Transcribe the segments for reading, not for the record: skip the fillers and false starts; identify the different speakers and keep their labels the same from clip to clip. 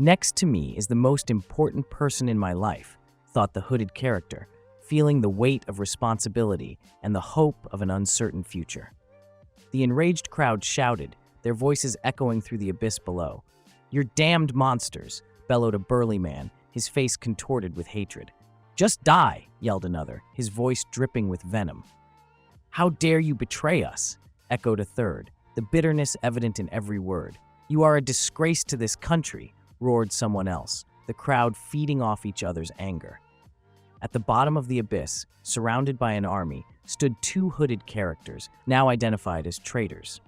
Speaker 1: Next to me is the most important person in my life, thought the hooded character, feeling the weight of responsibility and the hope of an uncertain future. The enraged crowd shouted, their voices echoing through the abyss below. "You're damned monsters," bellowed a burly man, his face contorted with hatred. "Just die," yelled another, his voice dripping with venom. "How dare you betray us?" echoed a third, the bitterness evident in every word. "You are a disgrace to this country," roared someone else, the crowd feeding off each other's anger. At the bottom of the abyss, surrounded by an army, stood two hooded characters, now identified as traitors.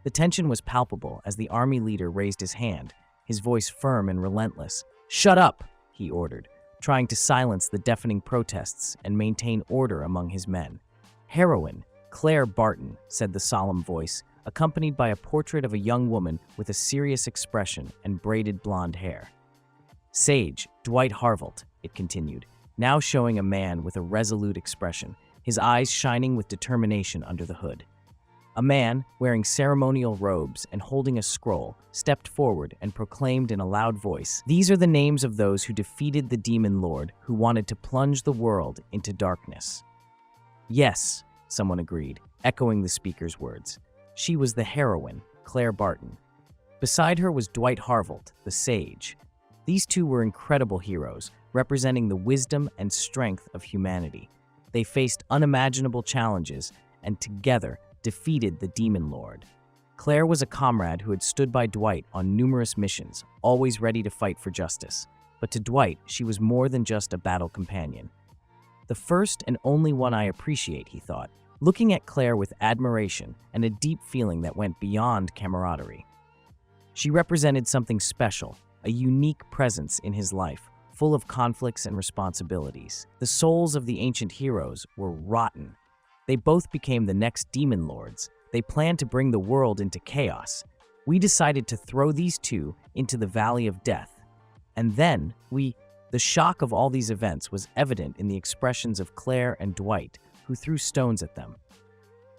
Speaker 1: The tension was palpable as the army leader raised his hand, his voice firm and relentless. "Shut up!" he ordered, trying to silence the deafening protests and maintain order among his men. "Heroine, Claire Barton," said the solemn voice, accompanied by a portrait of a young woman with a serious expression and braided blonde hair. "Sage, Dwight Harvelt," it continued, now showing a man with a resolute expression, his eyes shining with determination under the hood. A man, wearing ceremonial robes and holding a scroll, stepped forward and proclaimed in a loud voice, "These are the names of those who defeated the demon lord who wanted to plunge the world into darkness." "Yes," someone agreed, echoing the speaker's words. She was the heroine, Claire Barton. Beside her was Dwight Harvelt, the sage. These two were incredible heroes, representing the wisdom and strength of humanity. They faced unimaginable challenges and together defeated the demon lord. Claire was a comrade who had stood by Dwight on numerous missions, always ready to fight for justice. But to Dwight, she was more than just a battle companion. "The first and only one I appreciate," he thought, looking at Claire with admiration and a deep feeling that went beyond camaraderie. She represented something special, a unique presence in his life, full of conflicts and responsibilities. The souls of the ancient heroes were rotten. They both became the next demon lords. They planned to bring the world into chaos. We decided to throw these two into the Valley of Death. And then the shock of all these events was evident in the expressions of Claire and Dwight, who threw stones at them.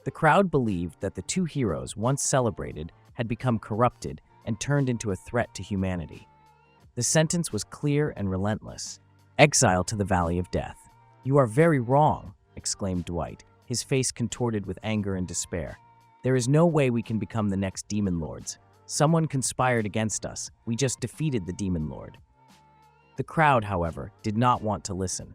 Speaker 1: The crowd believed that the two heroes, once celebrated, had become corrupted and turned into a threat to humanity. The sentence was clear and relentless: exile to the Valley of Death. "You are very wrong," exclaimed Dwight, his face contorted with anger and despair. "There is no way we can become the next demon lords. Someone conspired against us. We just defeated the demon lord." The crowd, however, did not want to listen.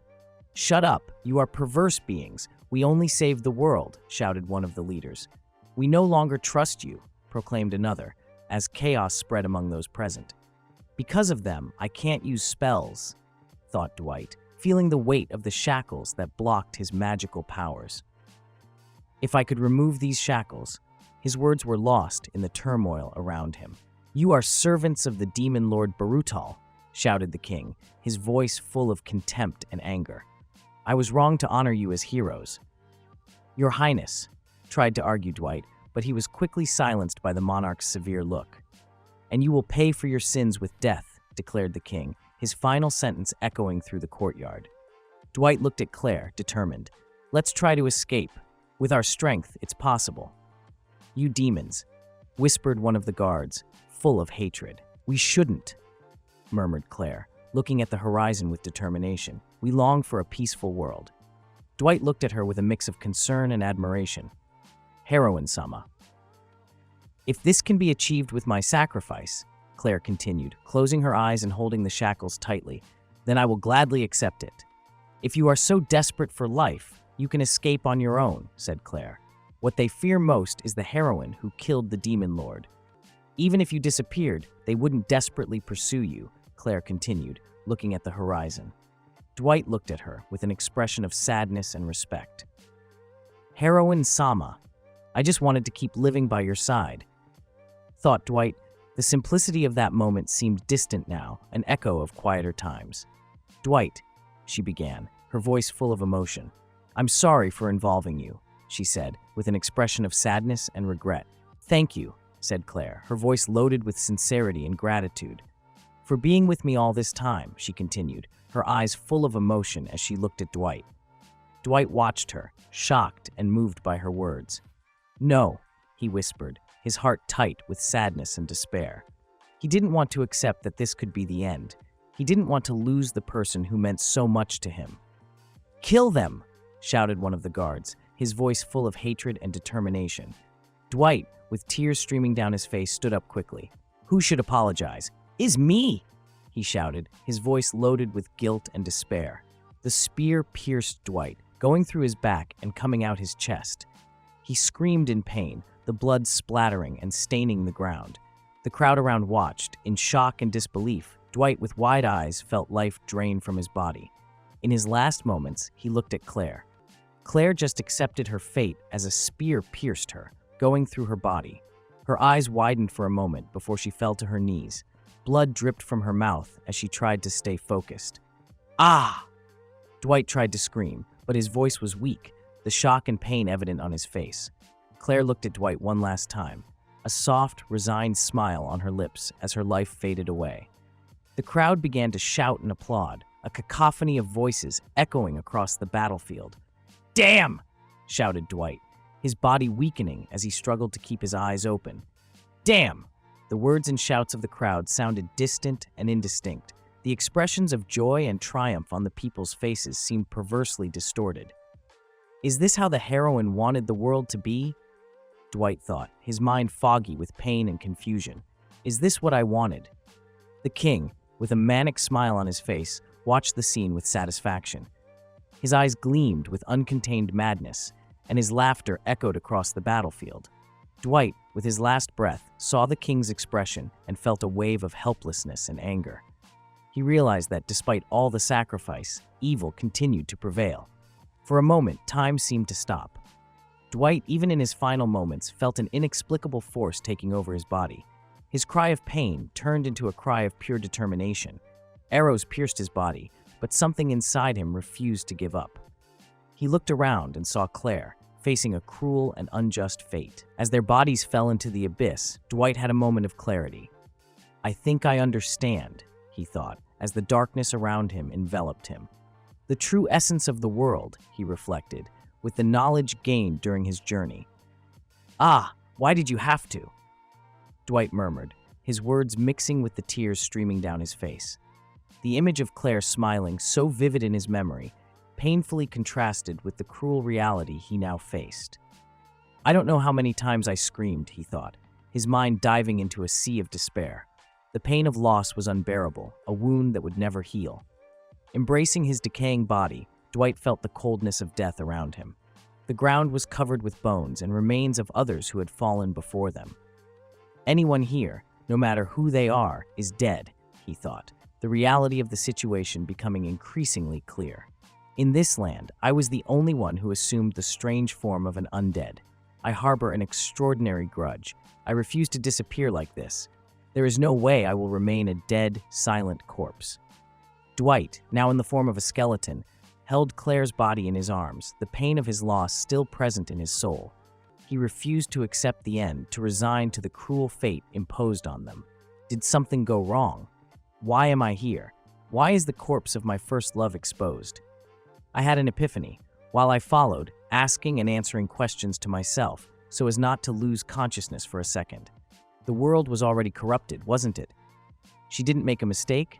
Speaker 1: "Shut up! You are perverse beings. We only saved the world," shouted one of the leaders. "We no longer trust you," proclaimed another, as chaos spread among those present. "Because of them, I can't use spells," thought Dwight, feeling the weight of the shackles that blocked his magical powers. "If I could remove these shackles," his words were lost in the turmoil around him. "You are servants of the demon lord Barutal," shouted the king, his voice full of contempt and anger. "I was wrong to honor you as heroes." "Your Highness," tried to argue Dwight, but he was quickly silenced by the monarch's severe look. "And you will pay for your sins with death," declared the king, his final sentence echoing through the courtyard. Dwight looked at Claire, determined. "Let's try to escape. With our strength, it's possible." "You demons," whispered one of the guards, full of hatred. "We shouldn't," murmured Claire, looking at the horizon with determination. "We long for a peaceful world." Dwight looked at her with a mix of concern and admiration. "Heroine-sama." "If this can be achieved with my sacrifice," Claire continued, closing her eyes and holding the shackles tightly, "then I will gladly accept it." "If you are so desperate for life, you can escape on your own," said Claire. "What they fear most is the heroine who killed the demon lord. Even if you disappeared, they wouldn't desperately pursue you," Claire continued, looking at the horizon. Dwight looked at her with an expression of sadness and respect. "Heroine-sama, I just wanted to keep living by your side," thought Dwight. The simplicity of that moment seemed distant now, an echo of quieter times. "Dwight," she began, her voice full of emotion. "I'm sorry for involving you," she said, with an expression of sadness and regret. "Thank you," said Claire, her voice loaded with sincerity and gratitude. "For being with me all this time," she continued, her eyes full of emotion as she looked at Dwight. Dwight watched her, shocked and moved by her words. "No," he whispered, his heart tight with sadness and despair. He didn't want to accept that this could be the end. He didn't want to lose the person who meant so much to him. "Kill them!" shouted one of the guards, his voice full of hatred and determination. Dwight, with tears streaming down his face, stood up quickly. "Who should apologize?" "Is me!" he shouted, his voice loaded with guilt and despair. The spear pierced Dwight, going through his back and coming out his chest. He screamed in pain, the blood splattering and staining the ground. The crowd around watched, in shock and disbelief. Dwight, with wide eyes, felt life drain from his body. In his last moments, he looked at Claire. Claire just accepted her fate as a spear pierced her, going through her body. Her eyes widened for a moment before she fell to her knees. Blood dripped from her mouth as she tried to stay focused. "Ah!" Dwight tried to scream, but his voice was weak, the shock and pain evident on his face. Claire looked at Dwight one last time, a soft, resigned smile on her lips as her life faded away. The crowd began to shout and applaud, a cacophony of voices echoing across the battlefield. "Damn!" shouted Dwight, his body weakening as he struggled to keep his eyes open. "Damn!" The words and shouts of the crowd sounded distant and indistinct. The expressions of joy and triumph on the people's faces seemed perversely distorted. Is this how the heroine wanted the world to be? Dwight thought, his mind foggy with pain and confusion. Is this what I wanted? The king, with a manic smile on his face, watched the scene with satisfaction. His eyes gleamed with uncontained madness, and his laughter echoed across the battlefield. Dwight, with his last breath, saw the king's expression and felt a wave of helplessness and anger. He realized that despite all the sacrifice, evil continued to prevail. For a moment, time seemed to stop. Dwight, even in his final moments, felt an inexplicable force taking over his body. His cry of pain turned into a cry of pure determination. Arrows pierced his body, but something inside him refused to give up. He looked around and saw Claire, facing a cruel and unjust fate. As their bodies fell into the abyss, Dwight had a moment of clarity. I think I understand, he thought, as the darkness around him enveloped him. The true essence of the world, he reflected, with the knowledge gained during his journey. Ah, why did you have to? Dwight murmured, his words mixing with the tears streaming down his face. The image of Claire smiling, so vivid in his memory, painfully contrasted with the cruel reality he now faced. I don't know how many times I screamed, he thought, his mind diving into a sea of despair. The pain of loss was unbearable, a wound that would never heal. Embracing his decaying body, Dwight felt the coldness of death around him. The ground was covered with bones and remains of others who had fallen before them. Anyone here, no matter who they are, is dead, he thought, the reality of the situation becoming increasingly clear. In this land, I was the only one who assumed the strange form of an undead. I harbor an extraordinary grudge. I refuse to disappear like this. There is no way I will remain a dead, silent corpse. Dwight, now in the form of a skeleton, held Claire's body in his arms, the pain of his loss still present in his soul. He refused to accept the end, to resign to the cruel fate imposed on them. Did something go wrong? Why am I here? Why is the corpse of my first love exposed? I had an epiphany, while I followed, asking and answering questions to myself, so as not to lose consciousness for a second. The world was already corrupted, wasn't it? She didn't make a mistake?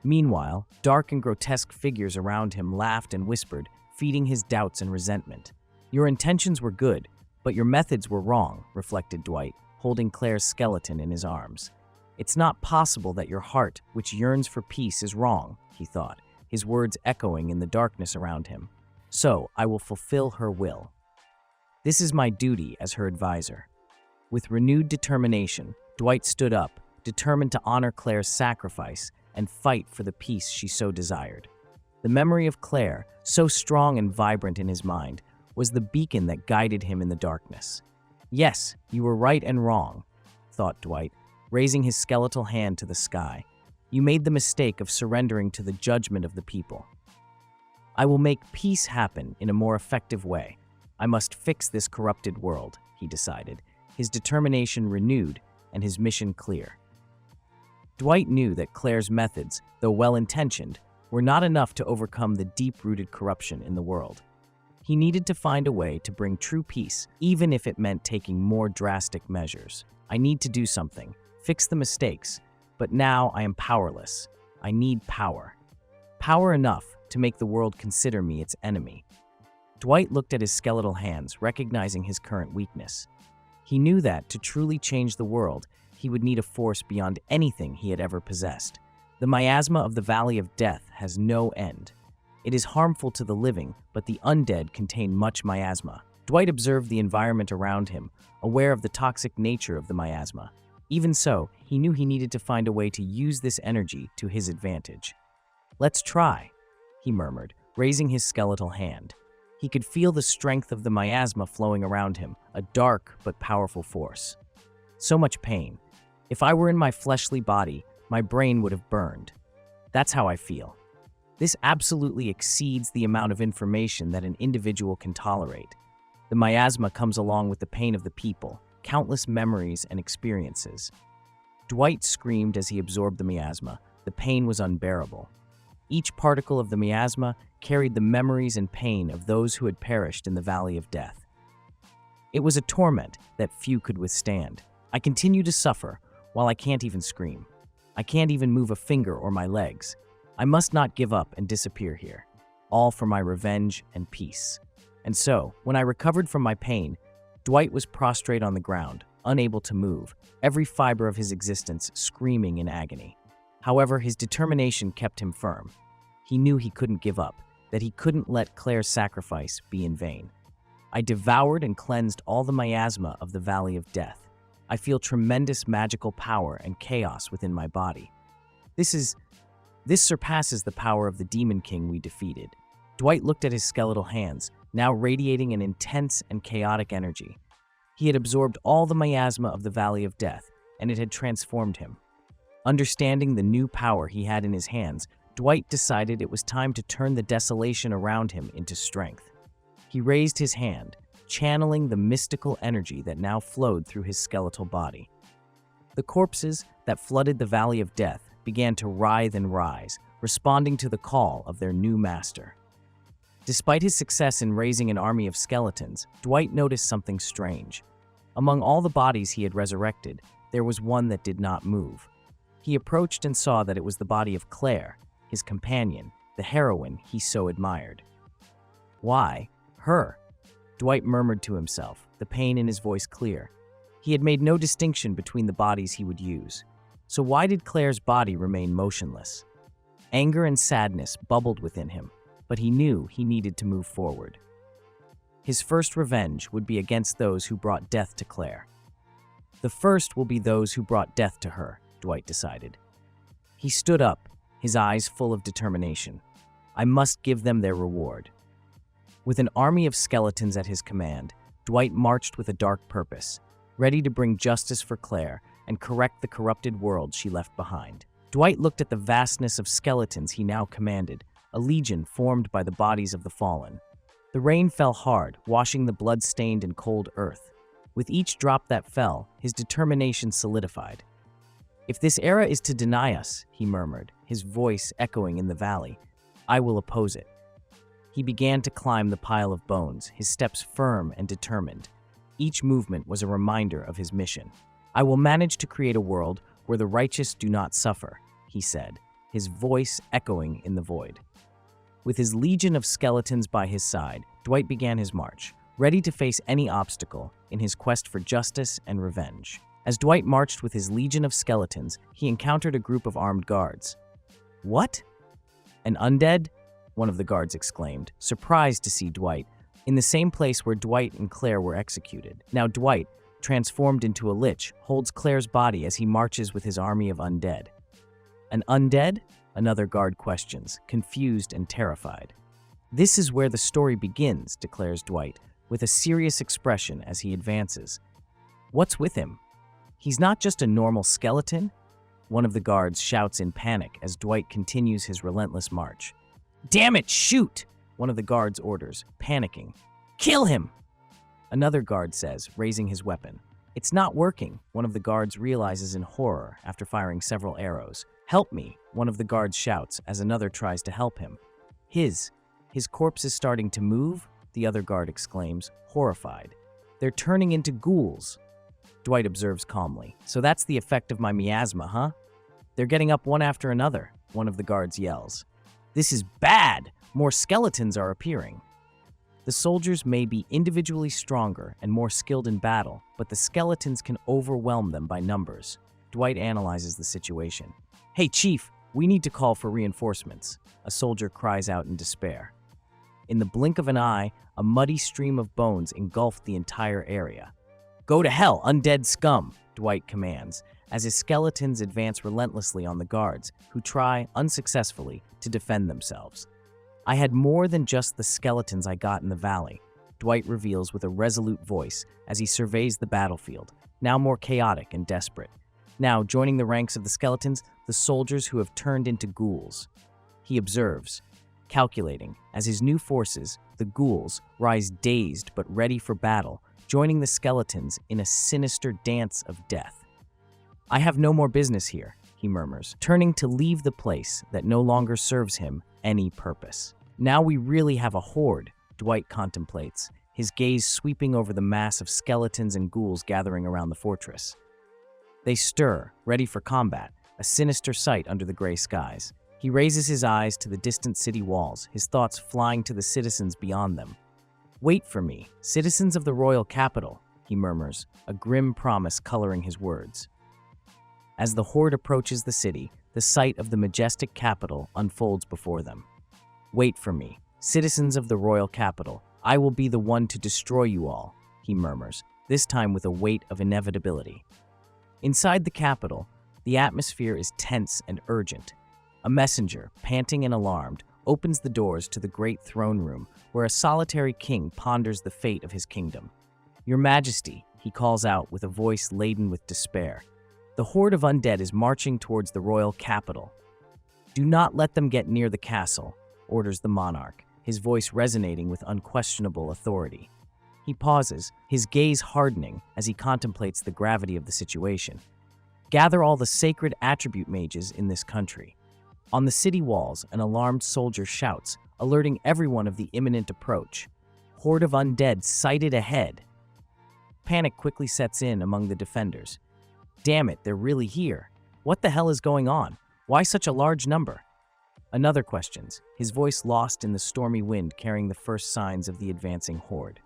Speaker 1: Meanwhile, dark and grotesque figures around him laughed and whispered, feeding his doubts and resentment. Your intentions were good, but your methods were wrong, reflected Dwight, holding Claire's skeleton in his arms. It's not possible that your heart, which yearns for peace, is wrong, he thought, his words echoing in the darkness around him. So, I will fulfill her will. This is my duty as her advisor. With renewed determination, Dwight stood up, determined to honor Claire's sacrifice and fight for the peace she so desired. The memory of Claire, so strong and vibrant in his mind, was the beacon that guided him in the darkness. Yes, you were right and wrong, thought Dwight, raising his skeletal hand to the sky. You made the mistake of surrendering to the judgment of the people. I will make peace happen in a more effective way. I must fix this corrupted world, he decided, his determination renewed and his mission clear. Dwight knew that Claire's methods, though well-intentioned, were not enough to overcome the deep-rooted corruption in the world. He needed to find a way to bring true peace, even if it meant taking more drastic measures. I need to do something, fix the mistakes, but now I am powerless. I need power. Power enough to make the world consider me its enemy. Dwight looked at his skeletal hands, recognizing his current weakness. He knew that, to truly change the world, he would need a force beyond anything he had ever possessed. The miasma of the Valley of Death has no end. It is harmful to the living, but the undead contain much miasma. Dwight observed the environment around him, aware of the toxic nature of the miasma. Even so, he knew he needed to find a way to use this energy to his advantage. "Let's try," he murmured, raising his skeletal hand. He could feel the strength of the miasma flowing around him, a dark but powerful force. So much pain. If I were in my fleshly body, my brain would have burned. That's how I feel. This absolutely exceeds the amount of information that an individual can tolerate. The miasma comes along with the pain of the people, countless memories and experiences. Dwight screamed as he absorbed the miasma. The pain was unbearable. Each particle of the miasma carried the memories and pain of those who had perished in the Valley of Death. It was a torment that few could withstand. I continue to suffer while I can't even scream. I can't even move a finger or my legs. I must not give up and disappear here, all for my revenge and peace. And so, when I recovered from my pain, Dwight was prostrate on the ground, unable to move, every fiber of his existence screaming in agony. However, his determination kept him firm. He knew he couldn't give up, that he couldn't let Claire's sacrifice be in vain. I devoured and cleansed all the miasma of the Valley of Death. I feel tremendous magical power and chaos within my body. This surpasses the power of the Demon King we defeated. Dwight looked at his skeletal hands, now radiating an intense and chaotic energy. He had absorbed all the miasma of the Valley of Death, and it had transformed him. Understanding the new power he had in his hands, Dwight decided it was time to turn the desolation around him into strength. He raised his hand, channeling the mystical energy that now flowed through his skeletal body. The corpses that flooded the Valley of Death began to writhe and rise, responding to the call of their new master. Despite his success in raising an army of skeletons, Dwight noticed something strange. Among all the bodies he had resurrected, there was one that did not move. He approached and saw that it was the body of Claire, his companion, the heroine he so admired. "Why, her?" Dwight murmured to himself, the pain in his voice clear. He had made no distinction between the bodies he would use. So why did Claire's body remain motionless? Anger and sadness bubbled within him, but he knew he needed to move forward. His first revenge would be against those who brought death to Claire. The first will be those who brought death to her, Dwight decided. He stood up, his eyes full of determination. I must give them their reward. With an army of skeletons at his command, Dwight marched with a dark purpose, ready to bring justice for Claire and correct the corrupted world she left behind. Dwight looked at the vastness of skeletons he now commanded, a legion formed by the bodies of the fallen. The rain fell hard, washing the blood-stained and cold earth. With each drop that fell, his determination solidified. "If this era is to deny us," he murmured, his voice echoing in the valley, "I will oppose it." He began to climb the pile of bones, his steps firm and determined. Each movement was a reminder of his mission. "I will manage to create a world where the righteous do not suffer," he said, his voice echoing in the void. With his legion of skeletons by his side, Dwight began his march, ready to face any obstacle in his quest for justice and revenge. As Dwight marched with his legion of skeletons, he encountered a group of armed guards. "What? An undead?" one of the guards exclaimed, surprised to see Dwight, in the same place where Dwight and Claire were executed. Now Dwight, transformed into a lich, holds Claire's body as he marches with his army of undead. "An undead?" another guard questions, confused and terrified. "This is where the story begins," declares Dwight, with a serious expression as he advances. "What's with him? He's not just a normal skeleton?" One of the guards shouts in panic as Dwight continues his relentless march. "Damn it, shoot!" one of the guards orders, panicking. "Kill him!" Another guard says, raising his weapon. "It's not working," one of the guards realizes in horror after firing several arrows. "Help me," one of the guards shouts as another tries to help him. His corpse is starting to move," the other guard exclaims, horrified. "They're turning into ghouls." Dwight observes calmly. So that's the effect of my miasma, huh? They're getting up one after another, one of the guards yells. This is bad! More skeletons are appearing. The soldiers may be individually stronger and more skilled in battle, but the skeletons can overwhelm them by numbers. Dwight analyzes the situation. Hey, Chief, we need to call for reinforcements, a soldier cries out in despair. In the blink of an eye, a muddy stream of bones engulfed the entire area. Go to hell, undead scum, Dwight commands, as his skeletons advance relentlessly on the guards, who try, unsuccessfully, to defend themselves. I had more than just the skeletons I got in the valley, Dwight reveals with a resolute voice as he surveys the battlefield, now more chaotic and desperate. Now, joining the ranks of the skeletons, the soldiers who have turned into ghouls. He observes, calculating, as his new forces, the ghouls, rise dazed but ready for battle, joining the skeletons in a sinister dance of death. I have no more business here, he murmurs, turning to leave the place that no longer serves him any purpose. Now we really have a horde, Dwight contemplates, his gaze sweeping over the mass of skeletons and ghouls gathering around the fortress. They stir, ready for combat, a sinister sight under the gray skies. He raises his eyes to the distant city walls, his thoughts flying to the citizens beyond them. Wait for me, citizens of the royal capital, he murmurs, a grim promise coloring his words. As the horde approaches the city, the sight of the majestic capital unfolds before them. Wait for me, citizens of the royal capital, I will be the one to destroy you all, he murmurs, this time with a weight of inevitability. Inside the capital, the atmosphere is tense and urgent. A messenger, panting and alarmed, opens the doors to the great throne room where a solitary king ponders the fate of his kingdom. Your Majesty, he calls out with a voice laden with despair. The horde of undead is marching towards the royal capital. Do not let them get near the castle, orders the monarch, his voice resonating with unquestionable authority. He pauses, his gaze hardening as he contemplates the gravity of the situation. Gather all the sacred attribute mages in this country. On the city walls, an alarmed soldier shouts, alerting everyone of the imminent approach. Horde of undead sighted ahead. Panic quickly sets in among the defenders. Damn it, they're really here. What the hell is going on? Why such a large number? Another questions, his voice lost in the stormy wind carrying the first signs of the advancing horde.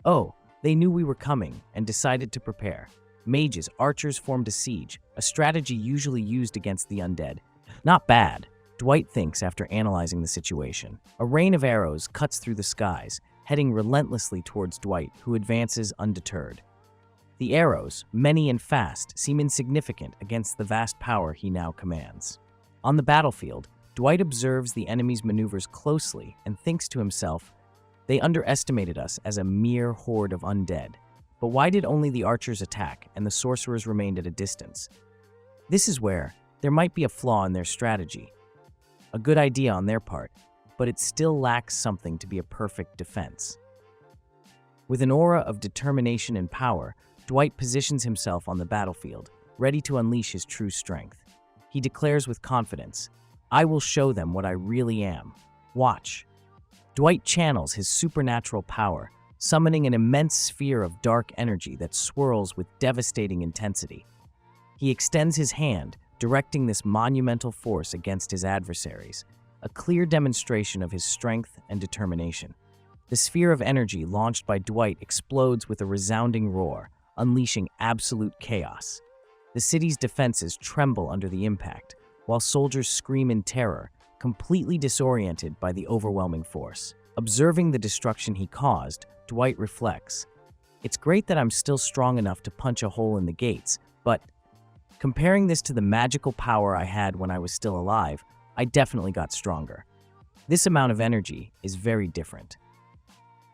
Speaker 1: Oh, they knew we were coming and decided to prepare. Mages, archers formed a siege, a strategy usually used against the undead. Not bad, Dwight thinks after analyzing the situation. A rain of arrows cuts through the skies, heading relentlessly towards Dwight, who advances undeterred. The arrows, many and fast, seem insignificant against the vast power he now commands. On the battlefield, Dwight observes the enemy's maneuvers closely and thinks to himself, they underestimated us as a mere horde of undead. But why did only the archers attack and the sorcerers remained at a distance? This is where there might be a flaw in their strategy. A good idea on their part, but it still lacks something to be a perfect defense. With an aura of determination and power, Dwight positions himself on the battlefield, ready to unleash his true strength. He declares with confidence, I will show them what I really am. Watch. Dwight channels his supernatural power, summoning an immense sphere of dark energy that swirls with devastating intensity. He extends his hand, directing this monumental force against his adversaries, a clear demonstration of his strength and determination. The sphere of energy launched by Dwight explodes with a resounding roar, unleashing absolute chaos. The city's defenses tremble under the impact, while soldiers scream in terror, completely disoriented by the overwhelming force. Observing the destruction he caused, Dwight reflects, it's great that I'm still strong enough to punch a hole in the gates, but comparing this to the magical power I had when I was still alive, I definitely got stronger. This amount of energy is very different.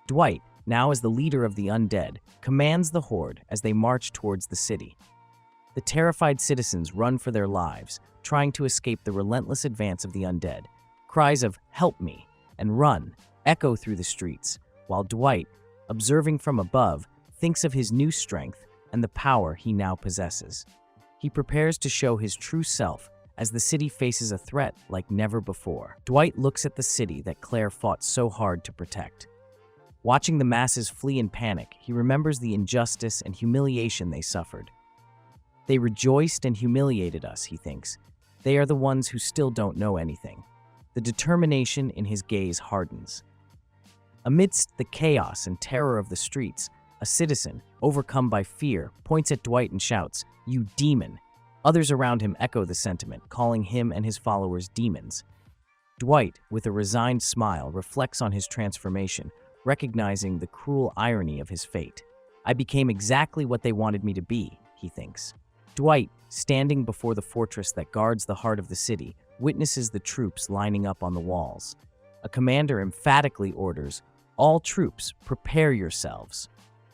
Speaker 1: Dwight, now as the leader of the undead, commands the horde as they march towards the city. The terrified citizens run for their lives, trying to escape the relentless advance of the undead. Cries of, "Help me," and "Run," echo through the streets, while Dwight, observing from above, thinks of his new strength and the power he now possesses. He prepares to show his true self as the city faces a threat like never before. Dwight looks at the city that Claire fought so hard to protect. Watching the masses flee in panic, he remembers the injustice and humiliation they suffered. They rejoiced and humiliated us, he thinks. They are the ones who still don't know anything. The determination in his gaze hardens. Amidst the chaos and terror of the streets, a citizen, overcome by fear, points at Dwight and shouts, "You demon!" Others around him echo the sentiment, calling him and his followers demons. Dwight, with a resigned smile, reflects on his transformation, recognizing the cruel irony of his fate. I became exactly what they wanted me to be, he thinks. Dwight, standing before the fortress that guards the heart of the city, witnesses the troops lining up on the walls. A commander emphatically orders, "All troops, prepare yourselves."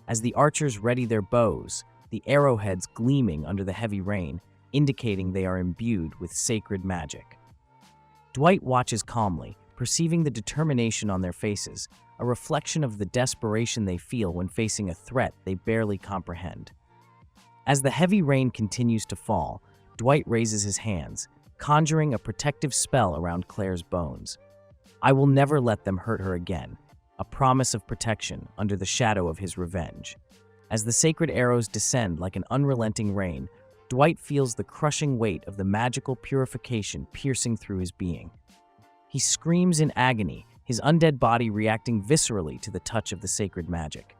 Speaker 1: As the archers ready their bows, the arrowheads gleaming under the heavy rain, indicating they are imbued with sacred magic. Dwight watches calmly, perceiving the determination on their faces, a reflection of the desperation they feel when facing a threat they barely comprehend. As the heavy rain continues to fall, Dwight raises his hands, conjuring a protective spell around Claire's bones. I will never let them hurt her again, a promise of protection under the shadow of his revenge. As the sacred arrows descend like an unrelenting rain, Dwight feels the crushing weight of the magical purification piercing through his being. He screams in agony, his undead body reacting viscerally to the touch of the sacred magic.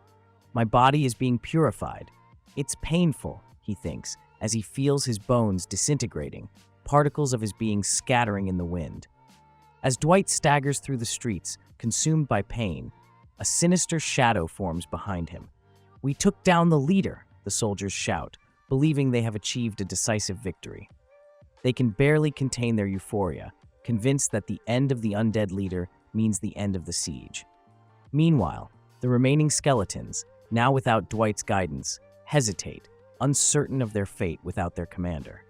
Speaker 1: My body is being purified. It's painful, he thinks, as he feels his bones disintegrating, particles of his being scattering in the wind. As Dwight staggers through the streets, consumed by pain, a sinister shadow forms behind him. "We took down the leader," the soldiers shout, believing they have achieved a decisive victory. They can barely contain their euphoria, convinced that the end of the undead leader means the end of the siege. Meanwhile, the remaining skeletons, now without Dwight's guidance, hesitate, uncertain of their fate without their commander.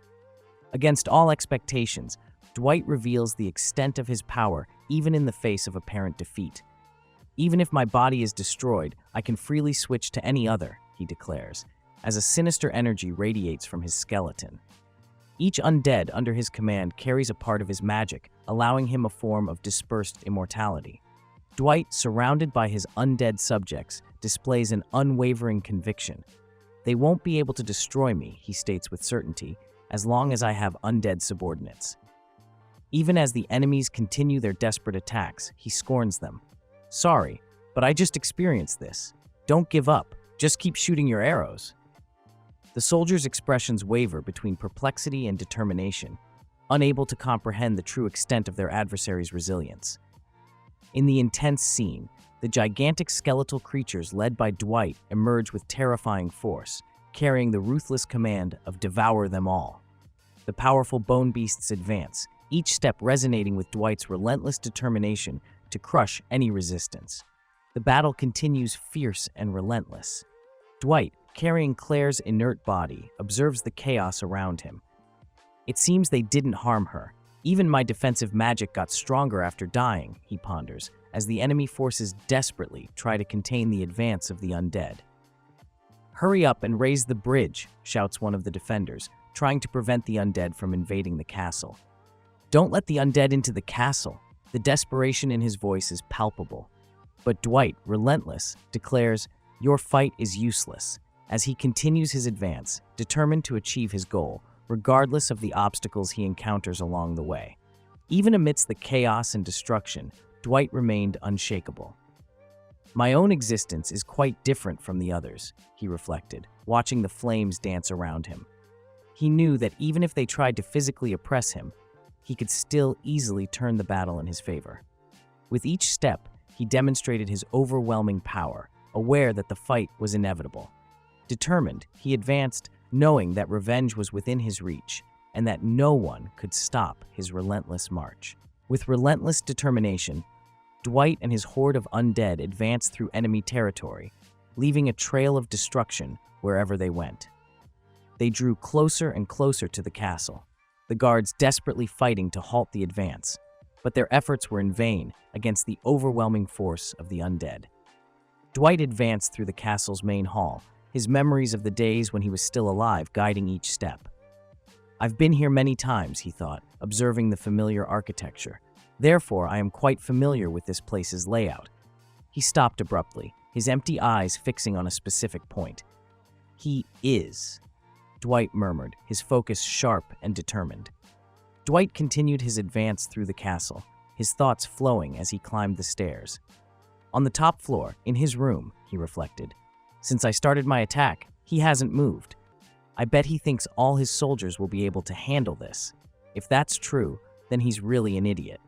Speaker 1: Against all expectations, Dwight reveals the extent of his power even in the face of apparent defeat. "Even if my body is destroyed, I can freely switch to any other," he declares, as a sinister energy radiates from his skeleton. Each undead under his command carries a part of his magic, allowing him a form of dispersed immortality. Dwight, surrounded by his undead subjects, displays an unwavering conviction. "They won't be able to destroy me," he states with certainty, "as long as I have undead subordinates." Even as the enemies continue their desperate attacks, he scorns them. "Sorry, but I just experienced this. Don't give up. Just keep shooting your arrows." The soldiers' expressions waver between perplexity and determination, unable to comprehend the true extent of their adversary's resilience. In the intense scene, the gigantic skeletal creatures led by Dwight emerge with terrifying force, carrying the ruthless command of "devour them all." The powerful bone beasts advance, each step resonating with Dwight's relentless determination to crush any resistance. The battle continues fierce and relentless. Dwight, carrying Claire's inert body, observes the chaos around him. "It seems they didn't harm her. Even my defensive magic got stronger after dying," he ponders, as the enemy forces desperately try to contain the advance of the undead. "Hurry up and raise the bridge," shouts one of the defenders, trying to prevent the undead from invading the castle. "Don't let the undead into the castle." The desperation in his voice is palpable. But Dwight, relentless, declares, "Your fight is useless," as he continues his advance, determined to achieve his goal, regardless of the obstacles he encounters along the way. Even amidst the chaos and destruction, Dwight remained unshakable. "My own existence is quite different from the others," he reflected, watching the flames dance around him. He knew that even if they tried to physically oppress him, he could still easily turn the battle in his favor. With each step, he demonstrated his overwhelming power, aware that the fight was inevitable. Determined, he advanced, knowing that revenge was within his reach and that no one could stop his relentless march. With relentless determination, Dwight and his horde of undead advanced through enemy territory, leaving a trail of destruction wherever they went. They drew closer and closer to the castle, the guards desperately fighting to halt the advance, but their efforts were in vain against the overwhelming force of the undead. Dwight advanced through the castle's main hall, his memories of the days when he was still alive guiding each step. "I've been here many times," he thought, observing the familiar architecture. "Therefore, I am quite familiar with this place's layout." He He stopped abruptly, his empty eyes fixing on a specific point. "He is," Dwight murmured, his focus sharp and determined. Dwight continued his advance through the castle, his thoughts flowing as he climbed the stairs. On the top floor, in his room, he reflected. Since I started my attack, he hasn't moved. I bet he thinks all his soldiers will be able to handle this. If that's true, then he's really an idiot.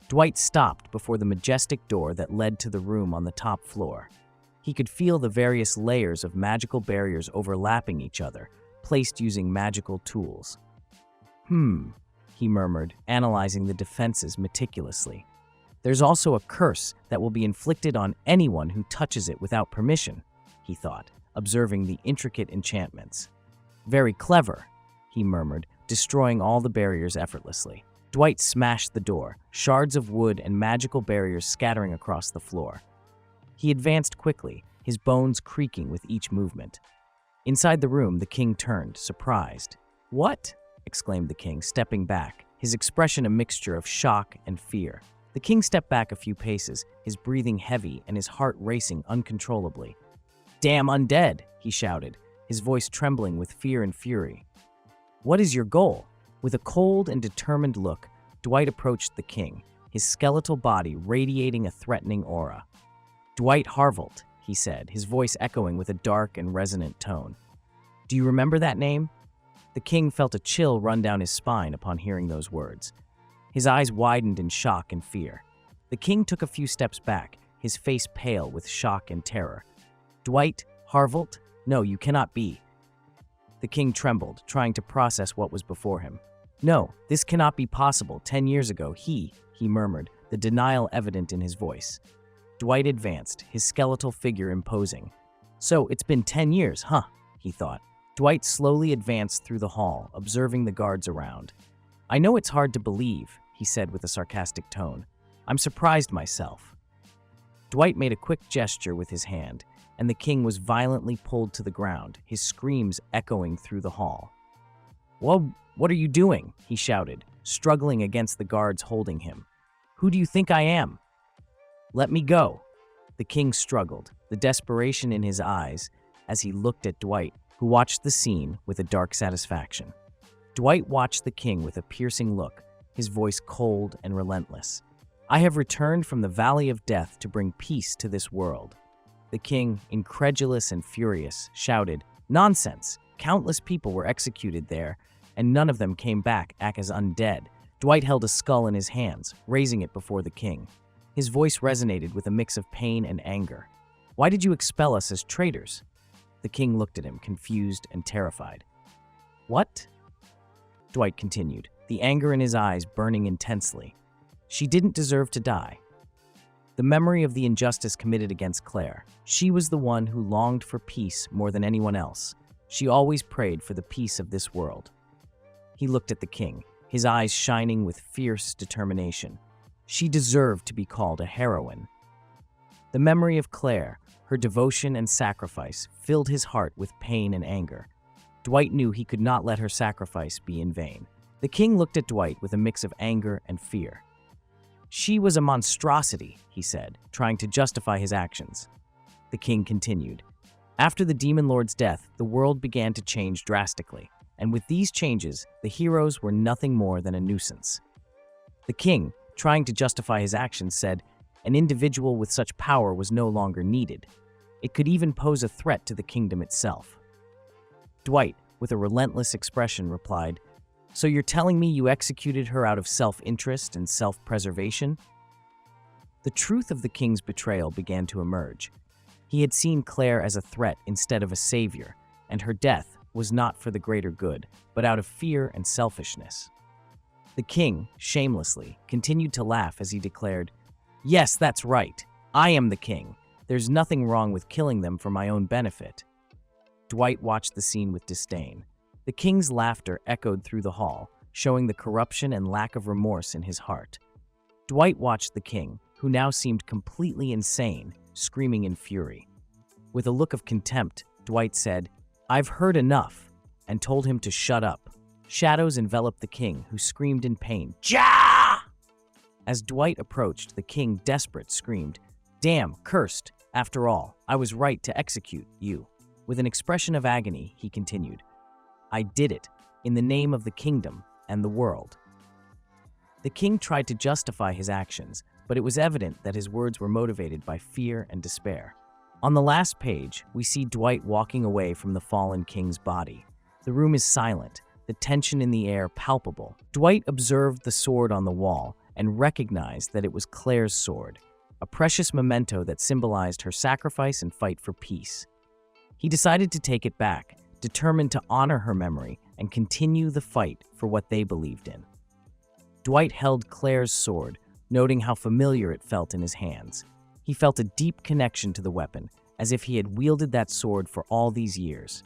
Speaker 1: Dwight stopped before the majestic door that led to the room on the top floor. He could feel the various layers of magical barriers overlapping each other, placed using magical tools. He murmured, analyzing the defenses meticulously. There's also a curse that will be inflicted on anyone who touches it without permission, he thought, observing the intricate enchantments. Very clever, he murmured, destroying all the barriers effortlessly. Dwight smashed the door, shards of wood and magical barriers scattering across the floor. He advanced quickly, his bones creaking with each movement. Inside the room, the king turned, surprised. "What?" exclaimed the king, stepping back, his expression a mixture of shock and fear. The king stepped back a few paces, his breathing heavy and his heart racing uncontrollably. "Damn undead!" he shouted, his voice trembling with fear and fury. "What is your goal?" With a cold and determined look, Dwight approached the king, his skeletal body radiating a threatening aura. "Dwight Harvolt," he said, his voice echoing with a dark and resonant tone. "Do you remember that name?" The king felt a chill run down his spine upon hearing those words. His eyes widened in shock and fear. The king took a few steps back, his face pale with shock and terror. "Dwight Harvolt? No, you cannot be." The king trembled, trying to process what was before him. "No, this cannot be possible. 10 years ago, he murmured, the denial evident in his voice. Dwight advanced, his skeletal figure imposing. "So, it's been 10 years, huh?" he thought. Dwight slowly advanced through the hall, observing the guards around. "I know it's hard to believe," he said with a sarcastic tone. "I'm surprised myself." Dwight made a quick gesture with his hand, and the king was violently pulled to the ground, his screams echoing through the hall. "Whoa, what are you doing?" he shouted, struggling against the guards holding him. "Who do you think I am?" "Let me go." The king struggled, the desperation in his eyes as he looked at Dwight, who watched the scene with a dark satisfaction. Dwight watched the king with a piercing look, his voice cold and relentless. "I have returned from the Valley of Death to bring peace to this world." The king, incredulous and furious, shouted, "Nonsense! Countless people were executed there, and none of them came back as undead." Dwight held a skull in his hands, raising it before the king. His voice resonated with a mix of pain and anger. "Why did you expel us as traitors?" The king looked at him, confused and terrified. "What?" Dwight continued, the anger in his eyes burning intensely. "She didn't deserve to die. The memory of the injustice committed against Claire. She was the one who longed for peace more than anyone else. She always prayed for the peace of this world." He looked at the king, his eyes shining with fierce determination. She deserved to be called a heroine. The memory of Claire, her devotion and sacrifice, filled his heart with pain and anger. Dwight knew he could not let her sacrifice be in vain. The king looked at Dwight with a mix of anger and fear. "She was a monstrosity," he said, trying to justify his actions. The king continued. "After the Demon Lord's death, the world began to change drastically, and with these changes, the heroes were nothing more than a nuisance." The king, trying to justify his actions, said, "An individual with such power was no longer needed. It could even pose a threat to the kingdom itself." Dwight, with a relentless expression, replied, "So you're telling me you executed her out of self-interest and self-preservation?" The truth of the king's betrayal began to emerge. He had seen Claire as a threat instead of a savior, and her death was not for the greater good, but out of fear and selfishness. The king, shamelessly, continued to laugh as he declared, "Yes, that's right. I am the king. There's nothing wrong with killing them for my own benefit." Dwight watched the scene with disdain. The king's laughter echoed through the hall, showing the corruption and lack of remorse in his heart. Dwight watched the king, who now seemed completely insane, screaming in fury. With a look of contempt, Dwight said, "I've heard enough," and told him to shut up. Shadows enveloped the king, who screamed in pain, "Ja!" As Dwight approached, the king, desperate, screamed, Damn, cursed. After all, I was right to execute you. With an expression of agony, he continued, I did it, in the name of the kingdom and the world. The king tried to justify his actions, but it was evident that his words were motivated by fear and despair. On the last page, we see Dwight walking away from the fallen king's body. The room is silent, the tension in the air palpable. Dwight observed the sword on the wall and recognized that it was Claire's sword, a precious memento that symbolized her sacrifice and fight for peace. He decided to take it back, determined to honor her memory and continue the fight for what they believed in. Dwight held Claire's sword, noting how familiar it felt in his hands. He felt a deep connection to the weapon, as if he had wielded that sword for all these years.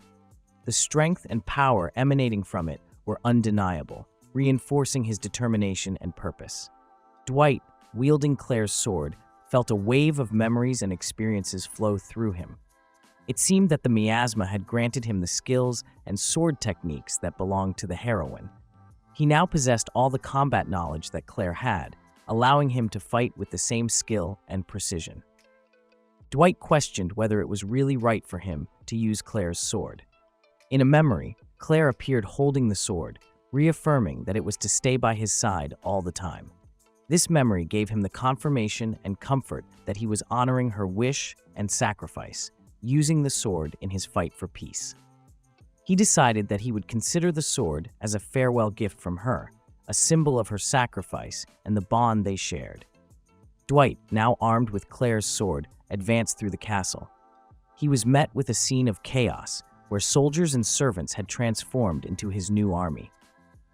Speaker 1: The strength and power emanating from it were undeniable, reinforcing his determination and purpose. Dwight, wielding Claire's sword, felt a wave of memories and experiences flow through him. It seemed that the miasma had granted him the skills and sword techniques that belonged to the heroine. He now possessed all the combat knowledge that Claire had, allowing him to fight with the same skill and precision. Dwight questioned whether it was really right for him to use Claire's sword. In a memory, Claire appeared holding the sword, reaffirming that it was to stay by his side all the time. This memory gave him the confirmation and comfort that he was honoring her wish and sacrifice, using the sword in his fight for peace. He decided that he would consider the sword as a farewell gift from her, a symbol of her sacrifice and the bond they shared. Dwight, now armed with Claire's sword, advanced through the castle. He was met with a scene of chaos, where soldiers and servants had transformed into his new army.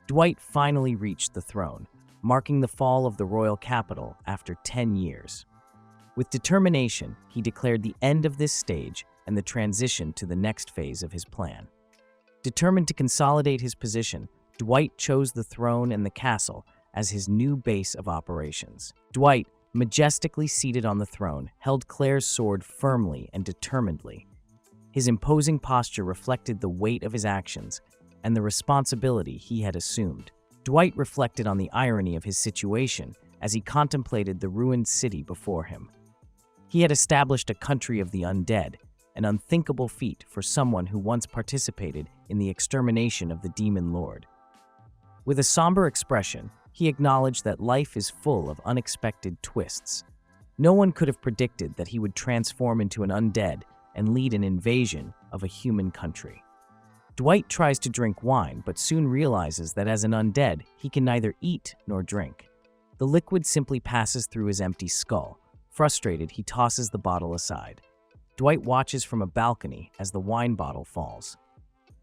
Speaker 1: Dwight finally reached the throne, marking the fall of the royal capital after 10 years. With determination, he declared the end of this stage and the transition to the next phase of his plan. Determined to consolidate his position, Dwight chose the throne and the castle as his new base of operations. Dwight, majestically seated on the throne, held Claire's sword firmly and determinedly. His imposing posture reflected the weight of his actions and the responsibility he had assumed. Dwight reflected on the irony of his situation as he contemplated the ruined city before him. He had established a country of the undead, an unthinkable feat for someone who once participated in the extermination of the demon lord. With a somber expression, he acknowledged that life is full of unexpected twists. No one could have predicted that he would transform into an undead and lead an invasion of a human country. Dwight tries to drink wine, but soon realizes that as an undead, he can neither eat nor drink. The liquid simply passes through his empty skull. Frustrated, he tosses the bottle aside. Dwight watches from a balcony as the wine bottle falls.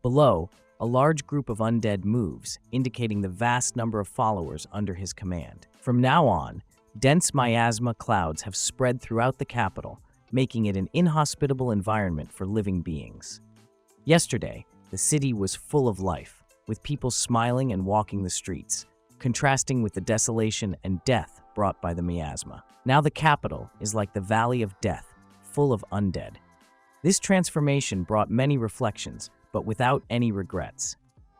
Speaker 1: Below, a large group of undead moves, indicating the vast number of followers under his command. From now on, dense miasma clouds have spread throughout the capital, making it an inhospitable environment for living beings. Yesterday, the city was full of life, with people smiling and walking the streets, contrasting with the desolation and death brought by the miasma. Now the capital is like the valley of death, full of undead. This transformation brought many reflections, but without any regrets.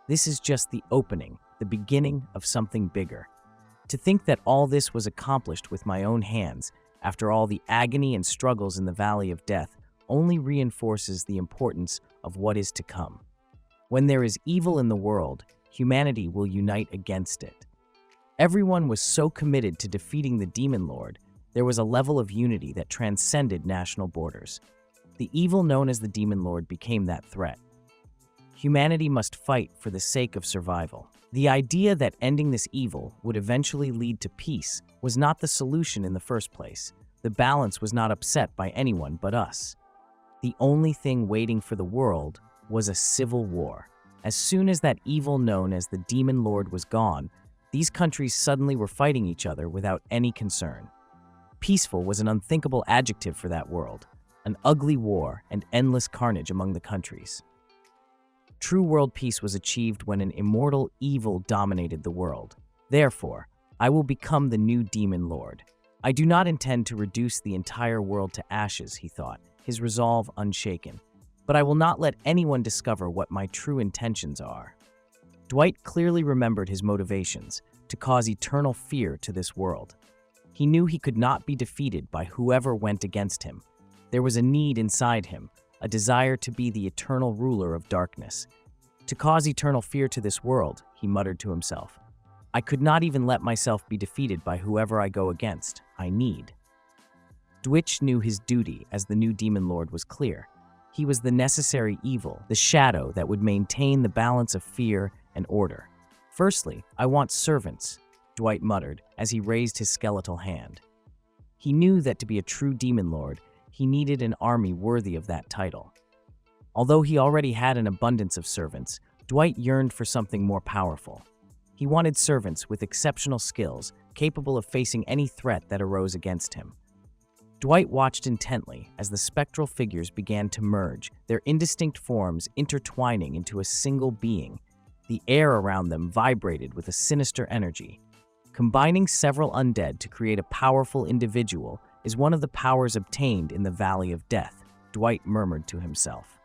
Speaker 1: This is just the opening, the beginning of something bigger. To think that all this was accomplished with my own hands, after all the agony and struggles in the valley of death, only reinforces the importance of what is to come. When there is evil in the world, humanity will unite against it. Everyone was so committed to defeating the demon lord, there was a level of unity that transcended national borders. The evil known as the demon lord became that threat. Humanity must fight for the sake of survival. The idea that ending this evil would eventually lead to peace was not the solution in the first place. The balance was not upset by anyone but us. The only thing waiting for the world was a civil war. As soon as that evil known as the demon lord was gone, these countries suddenly were fighting each other without any concern. Peaceful was an unthinkable adjective for that world, an ugly war and endless carnage among the countries. True world peace was achieved when an immortal evil dominated the world. Therefore, I will become the new demon lord. I do not intend to reduce the entire world to ashes, he thought, his resolve unshaken. But I will not let anyone discover what my true intentions are. Dwight clearly remembered his motivations, to cause eternal fear to this world. He knew he could not be defeated by whoever went against him. There was a need inside him, a desire to be the eternal ruler of darkness. To cause eternal fear to this world, he muttered to himself. I could not even let myself be defeated by whoever I go against. I need. Dwitch knew his duty as the new demon lord was clear. He was the necessary evil, the shadow that would maintain the balance of fear and order. Firstly, I want servants, Dwight muttered as he raised his skeletal hand. He knew that to be a true demon lord, he needed an army worthy of that title. Although he already had an abundance of servants, Dwight yearned for something more powerful. He wanted servants with exceptional skills, capable of facing any threat that arose against him. Dwight watched intently as the spectral figures began to merge, their indistinct forms intertwining into a single being. The air around them vibrated with a sinister energy. Combining several undead to create a powerful individual is one of the powers obtained in the Valley of Death, Dwight murmured to himself.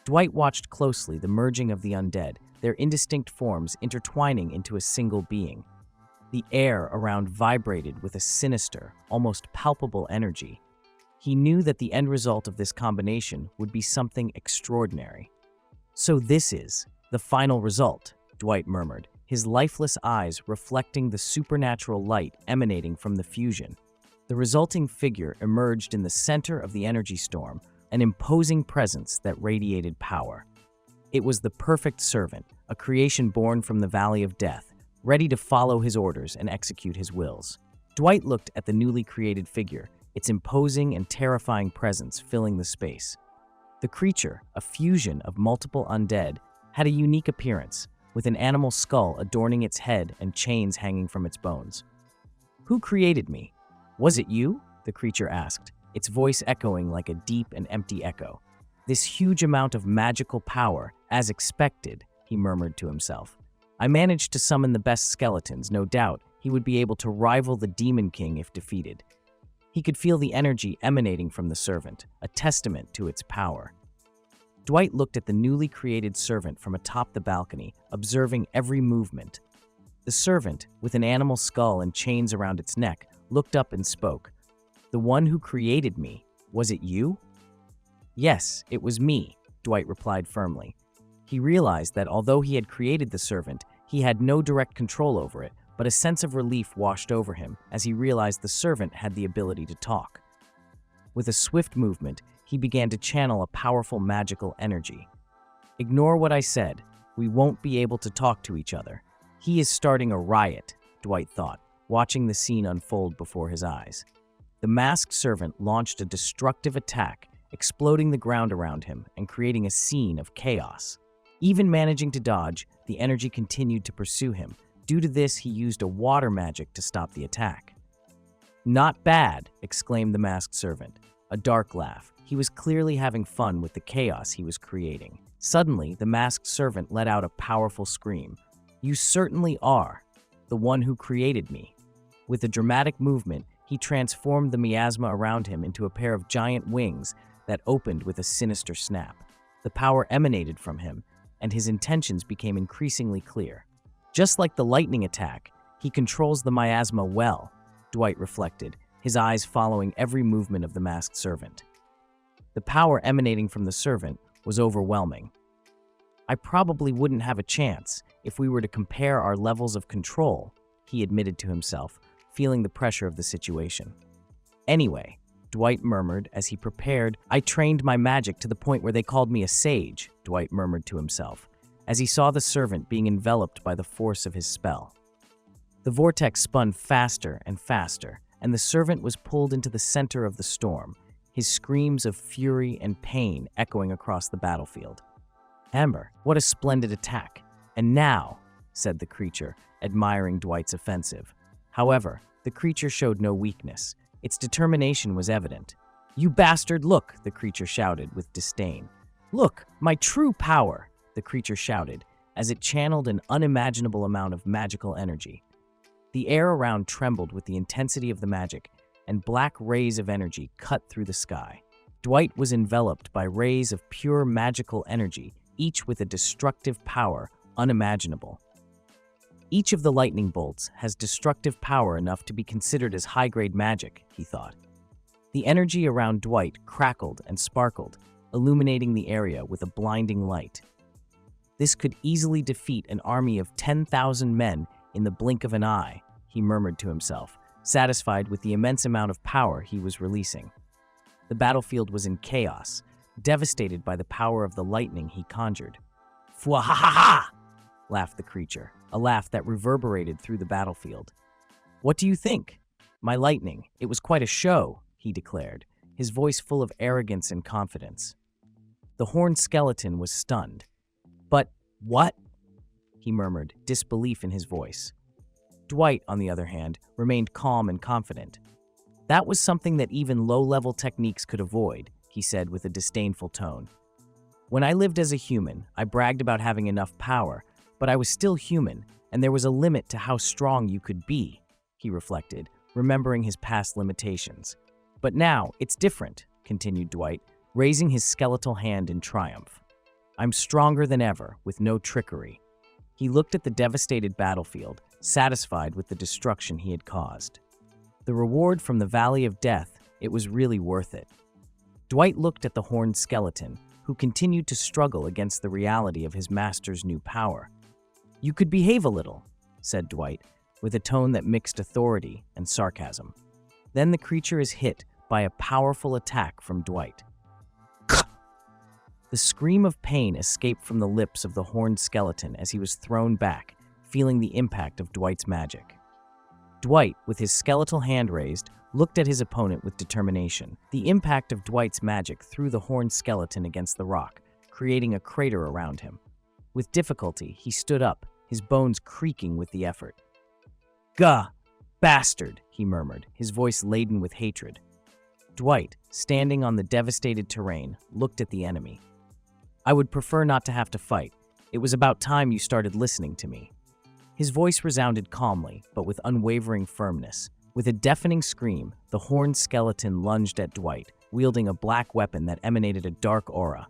Speaker 1: Dwight watched closely the merging of the undead, their indistinct forms intertwining into a single being. The air around vibrated with a sinister, almost palpable energy. He knew that the end result of this combination would be something extraordinary. So this is the final result, Dwight murmured, his lifeless eyes reflecting the supernatural light emanating from the fusion. The resulting figure emerged in the center of the energy storm, an imposing presence that radiated power. It was the perfect servant, a creation born from the Valley of Death, ready to follow his orders and execute his wills. Dwight looked at the newly created figure, its imposing and terrifying presence filling the space. The creature, a fusion of multiple undead, had a unique appearance, with an animal skull adorning its head and chains hanging from its bones. "Who created me? Was it you?" the creature asked, its voice echoing like a deep and empty echo. "This huge amount of magical power, as expected," he murmured to himself. "I managed to summon the best skeletons, no doubt he would be able to rival the Demon King if defeated." He could feel the energy emanating from the servant, a testament to its power. Dwight looked at the newly created servant from atop the balcony, observing every movement. The servant, with an animal skull and chains around its neck, looked up and spoke. "The one who created me, was it you?" "Yes, it was me," Dwight replied firmly. He realized that although he had created the servant, he had no direct control over it, but a sense of relief washed over him as he realized the servant had the ability to talk. With a swift movement, he began to channel a powerful magical energy. "Ignore what I said. We won't be able to talk to each other. He is starting a riot," Dwight thought, watching the scene unfold before his eyes. The masked servant launched a destructive attack, exploding the ground around him and creating a scene of chaos. Even managing to dodge, the energy continued to pursue him. Due to this, he used a water magic to stop the attack. "Not bad," exclaimed the masked servant, a dark laugh. He was clearly having fun with the chaos he was creating. Suddenly, the masked servant let out a powerful scream. "You certainly are, the one who created me." With a dramatic movement, he transformed the miasma around him into a pair of giant wings that opened with a sinister snap. The power emanated from him, and his intentions became increasingly clear. Just like the lightning attack, he controls the miasma well, Dwight reflected, his eyes following every movement of the masked servant. The power emanating from the servant was overwhelming. "I probably wouldn't have a chance if we were to compare our levels of control," he admitted to himself, feeling the pressure of the situation. "Anyway," Dwight murmured as he prepared, "I trained my magic to the point where they called me a sage," Dwight murmured to himself, as he saw the servant being enveloped by the force of his spell. The vortex spun faster and faster, and the servant was pulled into the center of the storm, his screams of fury and pain echoing across the battlefield. "Amber, what a splendid attack! And now," said the creature, admiring Dwight's offensive. However, the creature showed no weakness. Its determination was evident. "You bastard, look!" the creature shouted with disdain. "Look, my true power!" the creature shouted, as it channeled an unimaginable amount of magical energy. The air around trembled with the intensity of the magic, and black rays of energy cut through the sky. Dwight was enveloped by rays of pure magical energy, each with a destructive power unimaginable. Each of the lightning bolts has destructive power enough to be considered as high-grade magic, he thought. The energy around Dwight crackled and sparkled, illuminating the area with a blinding light. This could easily defeat an army of 10,000 men in the blink of an eye, he murmured to himself, satisfied with the immense amount of power he was releasing. The battlefield was in chaos, devastated by the power of the lightning he conjured. "Fwa-ha-ha-ha!" laughed the creature, a laugh that reverberated through the battlefield. "What do you think? My lightning, it was quite a show," he declared, his voice full of arrogance and confidence. The horned skeleton was stunned. "But what?" he murmured, disbelief in his voice. Dwight, on the other hand, remained calm and confident. "That was something that even low-level techniques could avoid," he said with a disdainful tone. "When I lived as a human, I bragged about having enough power, but I was still human, and there was a limit to how strong you could be," he reflected, remembering his past limitations. "But now, it's different," continued Dwight, raising his skeletal hand in triumph. "I'm stronger than ever, with no trickery." He looked at the devastated battlefield, satisfied with the destruction he had caused. The reward from the Valley of Death, it was really worth it. Dwight looked at the horned skeleton, who continued to struggle against the reality of his master's new power. "You could behave a little," said Dwight, with a tone that mixed authority and sarcasm. Then the creature is hit by a powerful attack from Dwight. The scream of pain escaped from the lips of the horned skeleton as he was thrown back, feeling the impact of Dwight's magic. Dwight, with his skeletal hand raised, looked at his opponent with determination. The impact of Dwight's magic threw the horned skeleton against the rock, creating a crater around him. With difficulty, he stood up, his bones creaking with the effort. "Gah! Bastard!" he murmured, his voice laden with hatred. Dwight, standing on the devastated terrain, looked at the enemy. "I would prefer not to have to fight. It was about time you started listening to me." His voice resounded calmly, but with unwavering firmness. With a deafening scream, the horned skeleton lunged at Dwight, wielding a black weapon that emanated a dark aura.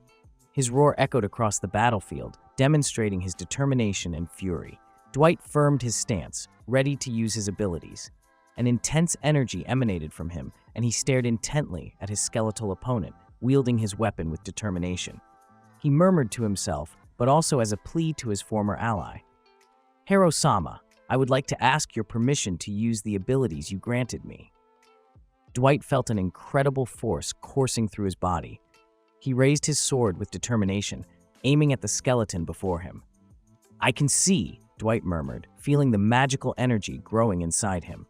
Speaker 1: His roar echoed across the battlefield, demonstrating his determination and fury. Dwight firmed his stance, ready to use his abilities. An intense energy emanated from him, and he stared intently at his skeletal opponent, wielding his weapon with determination. He murmured to himself, but also as a plea to his former ally. "Hero-sama, I would like to ask your permission to use the abilities you granted me." Dwight felt an incredible force coursing through his body. He raised his sword with determination, aiming at the skeleton before him. "I can see," Dwight murmured, feeling the magical energy growing inside him.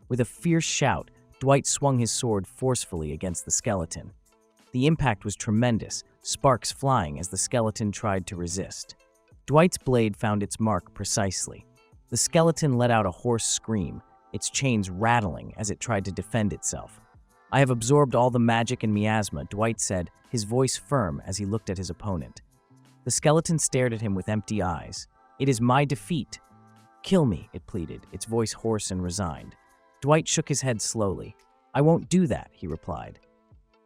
Speaker 1: With a fierce shout, Dwight swung his sword forcefully against the skeleton. The impact was tremendous, sparks flying as the skeleton tried to resist. Dwight's blade found its mark precisely. The skeleton let out a hoarse scream, its chains rattling as it tried to defend itself. "I have absorbed all the magic and miasma," Dwight said, his voice firm as he looked at his opponent. The skeleton stared at him with empty eyes. "It is my defeat." "Kill me," it pleaded, its voice hoarse and resigned. Dwight shook his head slowly. "I won't do that," he replied.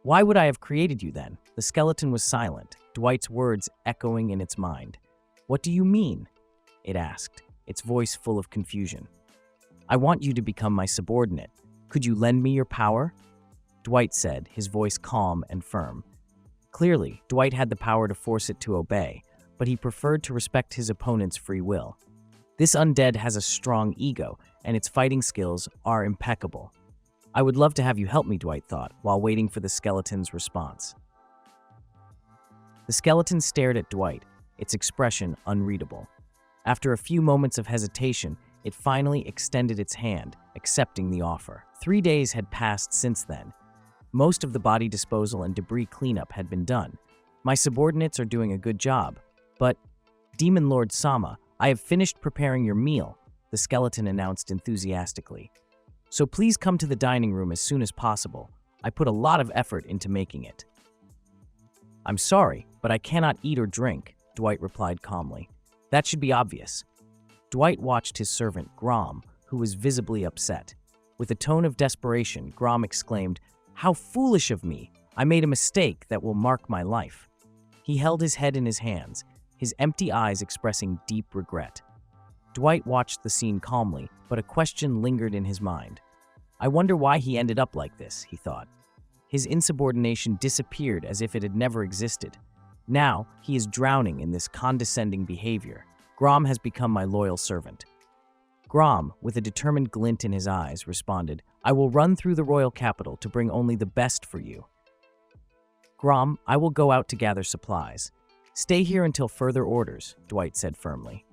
Speaker 1: "Why would I have created you then?" The skeleton was silent, Dwight's words echoing in its mind. "What do you mean?" it asked, its voice full of confusion. "I want you to become my subordinate. Could you lend me your power?" Dwight said, his voice calm and firm. Clearly, Dwight had the power to force it to obey, but he preferred to respect his opponent's free will. This undead has a strong ego, and its fighting skills are impeccable. "I would love to have you help me," Dwight thought, while waiting for the skeleton's response. The skeleton stared at Dwight, its expression unreadable. After a few moments of hesitation, it finally extended its hand, accepting the offer. 3 days had passed since then. Most of the body disposal and debris cleanup had been done. "My subordinates are doing a good job, but, Demon Lord Sama, I have finished preparing your meal," the skeleton announced enthusiastically. "So please come to the dining room as soon as possible. I put a lot of effort into making it." "I'm sorry, but I cannot eat or drink," Dwight replied calmly. "That should be obvious." Dwight watched his servant, Grom, who was visibly upset. With a tone of desperation, Grom exclaimed, "How foolish of me! I made a mistake that will mark my life." He held his head in his hands, his empty eyes expressing deep regret. Dwight watched the scene calmly, but a question lingered in his mind. I wonder why he ended up like this, he thought. His insubordination disappeared as if it had never existed. Now, he is drowning in this condescending behavior. Grom has become my loyal servant. Grom, with a determined glint in his eyes, responded, I will run through the royal capital to bring only the best for you. Grom, I will go out to gather supplies. Stay here until further orders, Dwight said firmly.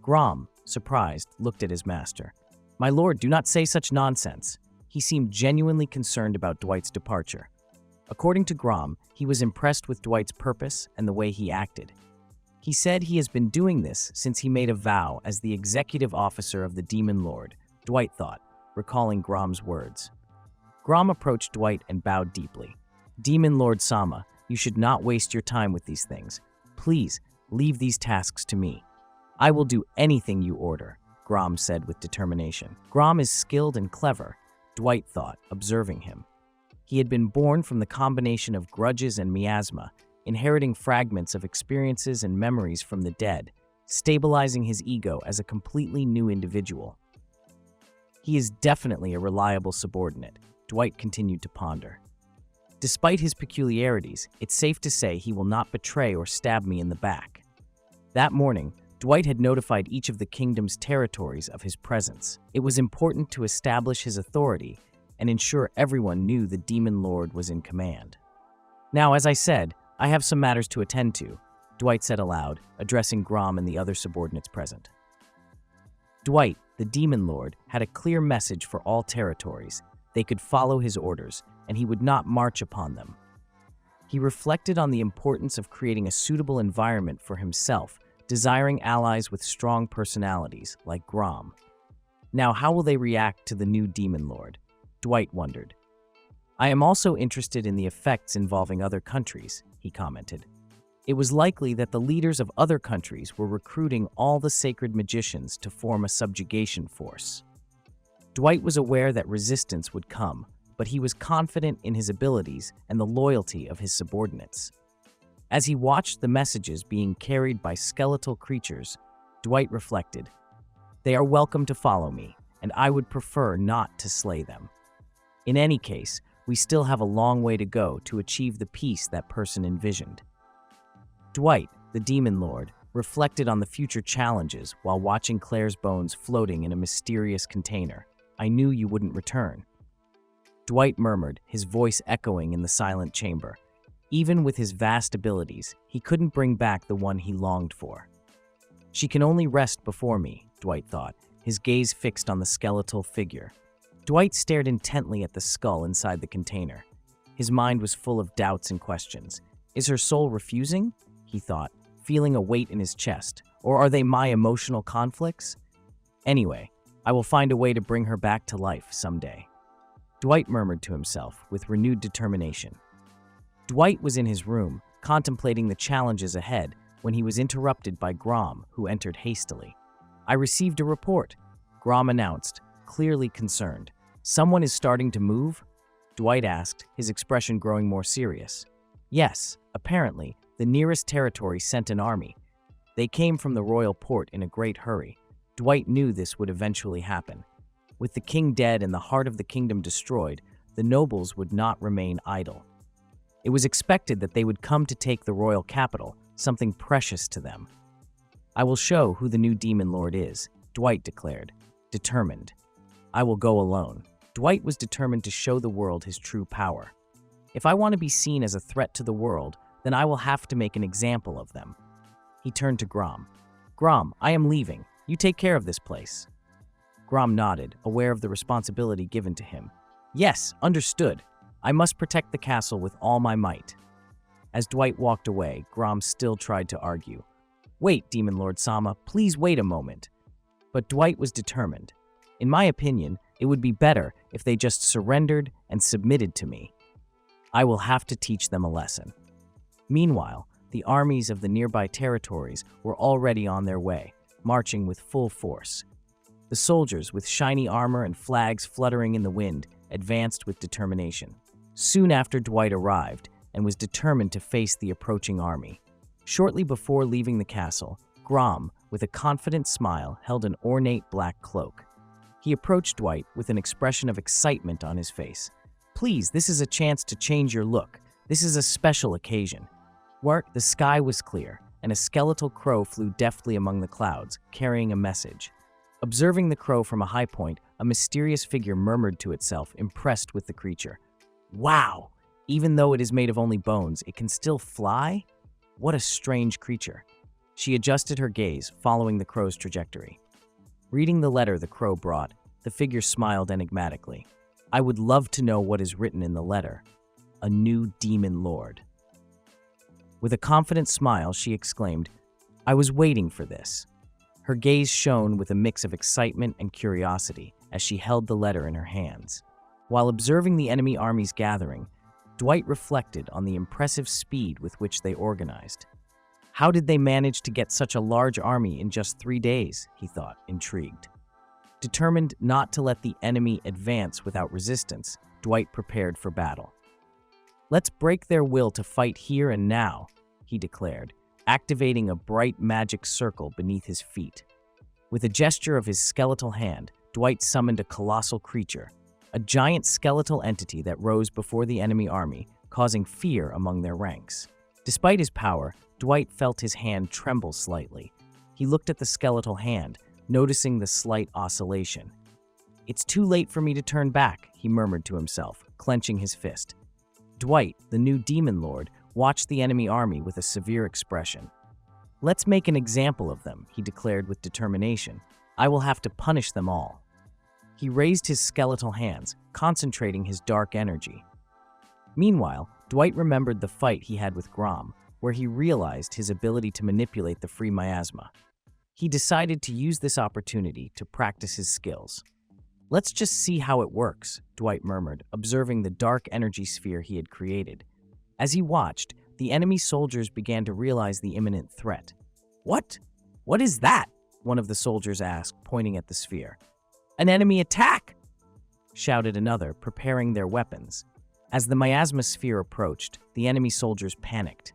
Speaker 1: Grom, surprised, looked at his master. My lord, do not say such nonsense. He seemed genuinely concerned about Dwight's departure. According to Grom, he was impressed with Dwight's purpose and the way he acted. He said he has been doing this since he made a vow as the executive officer of the Demon Lord, Dwight thought, recalling Grom's words. Grom approached Dwight and bowed deeply. Demon Lord Sama, you should not waste your time with these things. Please, leave these tasks to me. I will do anything you order, Grom said with determination. Grom is skilled and clever, Dwight thought, observing him. He had been born from the combination of grudges and miasma, inheriting fragments of experiences and memories from the dead, stabilizing his ego as a completely new individual. He is definitely a reliable subordinate, Dwight continued to ponder. Despite his peculiarities, it's safe to say he will not betray or stab me in the back. That morning, Dwight had notified each of the kingdom's territories of his presence. It was important to establish his authority and ensure everyone knew the Demon Lord was in command. Now, as I said, I have some matters to attend to, Dwight said aloud, addressing Grom and the other subordinates present. Dwight, the Demon Lord, had a clear message for all territories. They could follow his orders, and he would not march upon them. He reflected on the importance of creating a suitable environment for himself, desiring allies with strong personalities, like Grom. Now, how will they react to the new Demon Lord? Dwight wondered. I am also interested in the effects involving other countries, he commented. It was likely that the leaders of other countries were recruiting all the sacred magicians to form a subjugation force. Dwight was aware that resistance would come, but he was confident in his abilities and the loyalty of his subordinates. As he watched the messages being carried by skeletal creatures, Dwight reflected, they are welcome to follow me, and I would prefer not to slay them. In any case, we still have a long way to go to achieve the peace that person envisioned. Dwight, the Demon Lord, reflected on the future challenges while watching Claire's bones floating in a mysterious container. I knew you wouldn't return. Dwight murmured, his voice echoing in the silent chamber. Even with his vast abilities, he couldn't bring back the one he longed for. She can only rest before me, Dwight thought, his gaze fixed on the skeletal figure. Dwight stared intently at the skull inside the container. His mind was full of doubts and questions. Is her soul refusing? He thought, feeling a weight in his chest. Or are they my emotional conflicts? Anyway, I will find a way to bring her back to life someday. Dwight murmured to himself with renewed determination. Dwight was in his room, contemplating the challenges ahead, when he was interrupted by Grom, who entered hastily. I received a report, Grom announced, clearly concerned. Someone is starting to move? Dwight asked, his expression growing more serious. Yes, apparently, the nearest territory sent an army. They came from the royal port in a great hurry. Dwight knew this would eventually happen. With the king dead and the heart of the kingdom destroyed, the nobles would not remain idle. It was expected that they would come to take the royal capital, something precious to them. I will show who the new Demon Lord is, Dwight declared, determined. I will go alone. Dwight was determined to show the world his true power. If I want to be seen as a threat to the world, then I will have to make an example of them. He turned to Grom. Grom, I am leaving. You take care of this place. Grom nodded, aware of the responsibility given to him. Yes, understood. I must protect the castle with all my might. As Dwight walked away, Grom still tried to argue. Wait, Demon Lord Sama, please wait a moment. But Dwight was determined. In my opinion, it would be better if they just surrendered and submitted to me. I will have to teach them a lesson. Meanwhile, the armies of the nearby territories were already on their way, marching with full force. The soldiers, with shiny armor and flags fluttering in the wind, advanced with determination. Soon after Dwight arrived and was determined to face the approaching army. Shortly before leaving the castle, Grom, with a confident smile, held an ornate black cloak. He approached Dwight with an expression of excitement on his face. "Please, this is a chance to change your look. This is a special occasion." The sky was clear, and a skeletal crow flew deftly among the clouds, carrying a message. Observing the crow from a high point, a mysterious figure murmured to itself, impressed with the creature. "Wow! Even though it is made of only bones, it can still fly? What a strange creature." She adjusted her gaze, following the crow's trajectory. Reading the letter the crow brought, the figure smiled enigmatically. "I would love to know what is written in the letter. A new demon lord." With a confident smile, she exclaimed, "I was waiting for this." Her gaze shone with a mix of excitement and curiosity as she held the letter in her hands. While observing the enemy armies gathering, Dwight reflected on the impressive speed with which they organized. How did they manage to get such a large army in just 3 days, he thought, intrigued. Determined not to let the enemy advance without resistance, Dwight prepared for battle. "Let's break their will to fight here and now," he declared, activating a bright magic circle beneath his feet. With a gesture of his skeletal hand, Dwight summoned a colossal creature, a giant skeletal entity that rose before the enemy army, causing fear among their ranks. Despite his power, Dwight felt his hand tremble slightly. He looked at the skeletal hand, noticing the slight oscillation. "It's too late for me to turn back," he murmured to himself, clenching his fist. Dwight, the new demon lord, watched the enemy army with a severe expression. "Let's make an example of them," he declared with determination. "I will have to punish them all." He raised his skeletal hands, concentrating his dark energy. Meanwhile, Dwight remembered the fight he had with Grom, where he realized his ability to manipulate the free miasma. He decided to use this opportunity to practice his skills. "Let's just see how it works," Dwight murmured, observing the dark energy sphere he had created. As he watched, the enemy soldiers began to realize the imminent threat. "What? What is that?" one of the soldiers asked, pointing at the sphere. "An enemy attack!" shouted another, preparing their weapons. As the miasma sphere approached, the enemy soldiers panicked.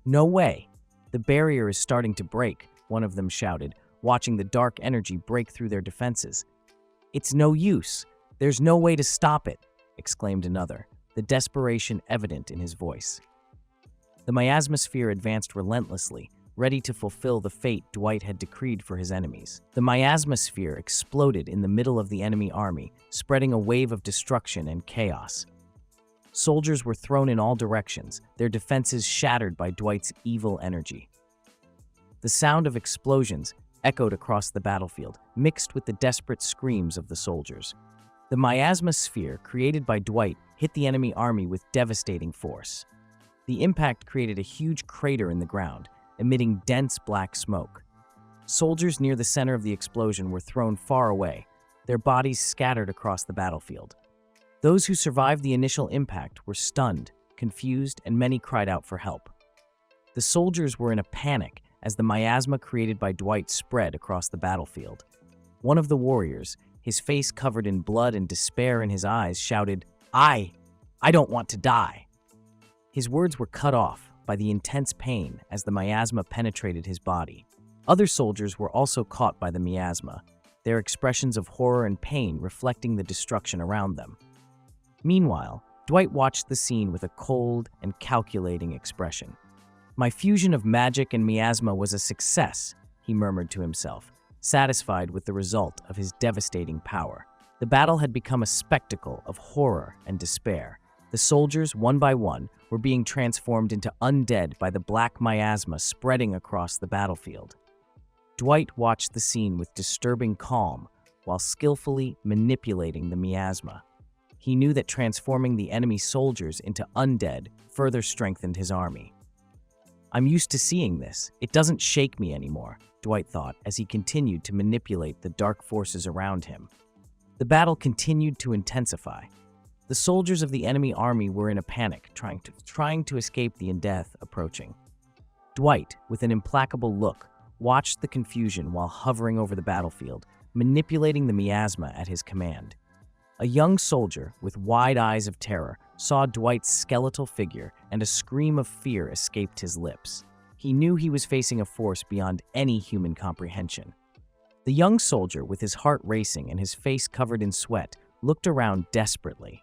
Speaker 1: "No way! The barrier is starting to break," one of them shouted, watching the dark energy break through their defenses. "It's no use. There's no way to stop it," exclaimed another, the desperation evident in his voice. The miasma sphere advanced relentlessly, ready to fulfill the fate Dwight had decreed for his enemies. The miasma sphere exploded in the middle of the enemy army, spreading a wave of destruction and chaos. Soldiers were thrown in all directions, their defenses shattered by Dwight's evil energy. The sound of explosions echoed across the battlefield, mixed with the desperate screams of the soldiers. The miasma sphere, created by Dwight, hit the enemy army with devastating force. The impact created a huge crater in the ground, emitting dense black smoke. Soldiers near the center of the explosion were thrown far away, their bodies scattered across the battlefield. Those who survived the initial impact were stunned, confused, and many cried out for help. The soldiers were in a panic as the miasma created by Dwight spread across the battlefield. One of the warriors, his face covered in blood and despair in his eyes, shouted, I don't want to die." His words were cut off by the intense pain as the miasma penetrated his body. Other soldiers were also caught by the miasma, their expressions of horror and pain reflecting the destruction around them. Meanwhile, Dwight watched the scene with a cold and calculating expression. "My fusion of magic and miasma was a success," he murmured to himself, satisfied with the result of his devastating power. The battle had become a spectacle of horror and despair. The soldiers, one by one, were being transformed into undead by the black miasma spreading across the battlefield. Dwight watched the scene with disturbing calm while skillfully manipulating the miasma. He knew that transforming the enemy soldiers into undead further strengthened his army. "I'm used to seeing this. It doesn't shake me anymore," Dwight thought as he continued to manipulate the dark forces around him. The battle continued to intensify. The soldiers of the enemy army were in a panic, trying to escape the death approaching. Dwight, with an implacable look, watched the confusion while hovering over the battlefield, manipulating the miasma at his command. A young soldier, with wide eyes of terror, saw Dwight's skeletal figure, and a scream of fear escaped his lips. He knew he was facing a force beyond any human comprehension. The young soldier, with his heart racing and his face covered in sweat, looked around desperately.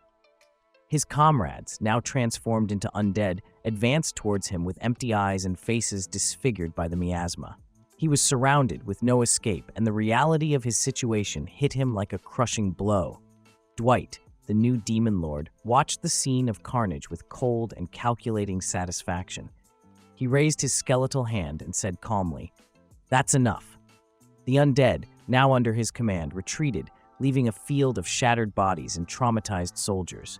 Speaker 1: His comrades, now transformed into undead, advanced towards him with empty eyes and faces disfigured by the miasma. He was surrounded with no escape, and the reality of his situation hit him like a crushing blow. Dwight, the new demon lord, watched the scene of carnage with cold and calculating satisfaction. He raised his skeletal hand and said calmly, "That's enough." The undead, now under his command, retreated, leaving a field of shattered bodies and traumatized soldiers.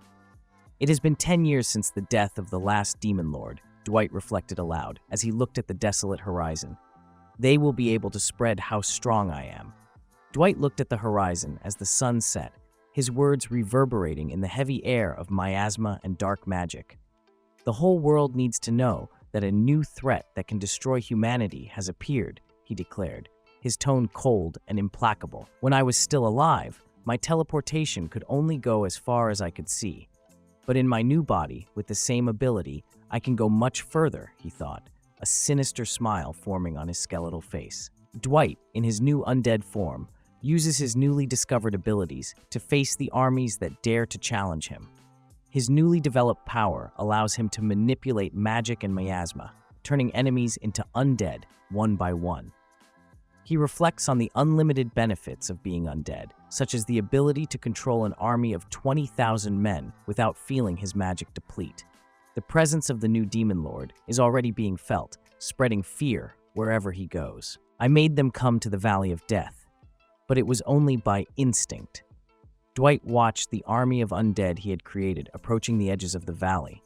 Speaker 1: It has been 10 years since the death of the last demon lord, Dwight reflected aloud as he looked at the desolate horizon. They will be able to spread how strong I am. Dwight looked at the horizon as the sun set, his words reverberating in the heavy air of miasma and dark magic. The whole world needs to know that a new threat that can destroy humanity has appeared, he declared, his tone cold and implacable. When I was still alive, my teleportation could only go as far as I could see. But in my new body, with the same ability, I can go much further, he thought, a sinister smile forming on his skeletal face. Dwight, in his new undead form, uses his newly discovered abilities to face the armies that dare to challenge him. His newly developed power allows him to manipulate magic and miasma, turning enemies into undead one by one. He reflects on the unlimited benefits of being undead, such as the ability to control an army of 20,000 men without feeling his magic deplete. The presence of the new demon lord is already being felt, spreading fear wherever he goes. I made them come to the Valley of Death, but it was only by instinct. Dwight watched the army of undead he had created approaching the edges of the valley.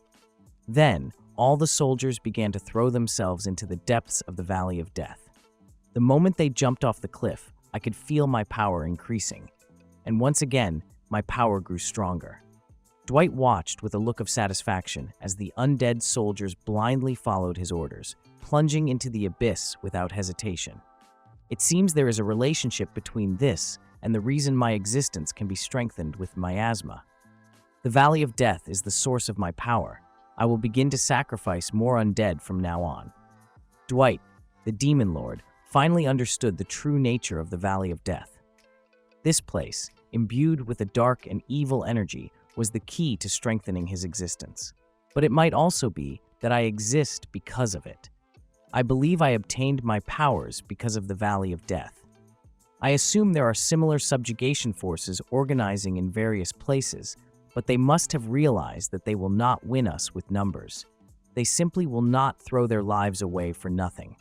Speaker 1: Then, all the soldiers began to throw themselves into the depths of the Valley of Death. The moment they jumped off the cliff, I could feel my power increasing, and once again, my power grew stronger. Dwight watched with a look of satisfaction as the undead soldiers blindly followed his orders, plunging into the abyss without hesitation. It seems there is a relationship between this and the reason my existence can be strengthened with miasma. The Valley of Death is the source of my power. I will begin to sacrifice more undead from now on. Dwight, the demon lord, finally understood the true nature of the Valley of Death. This place, imbued with a dark and evil energy, was the key to strengthening his existence. But it might also be that I exist because of it. I believe I obtained my powers because of the Valley of Death. I assume there are similar subjugation forces organizing in various places, but they must have realized that they will not win us with numbers. They simply will not throw their lives away for nothing.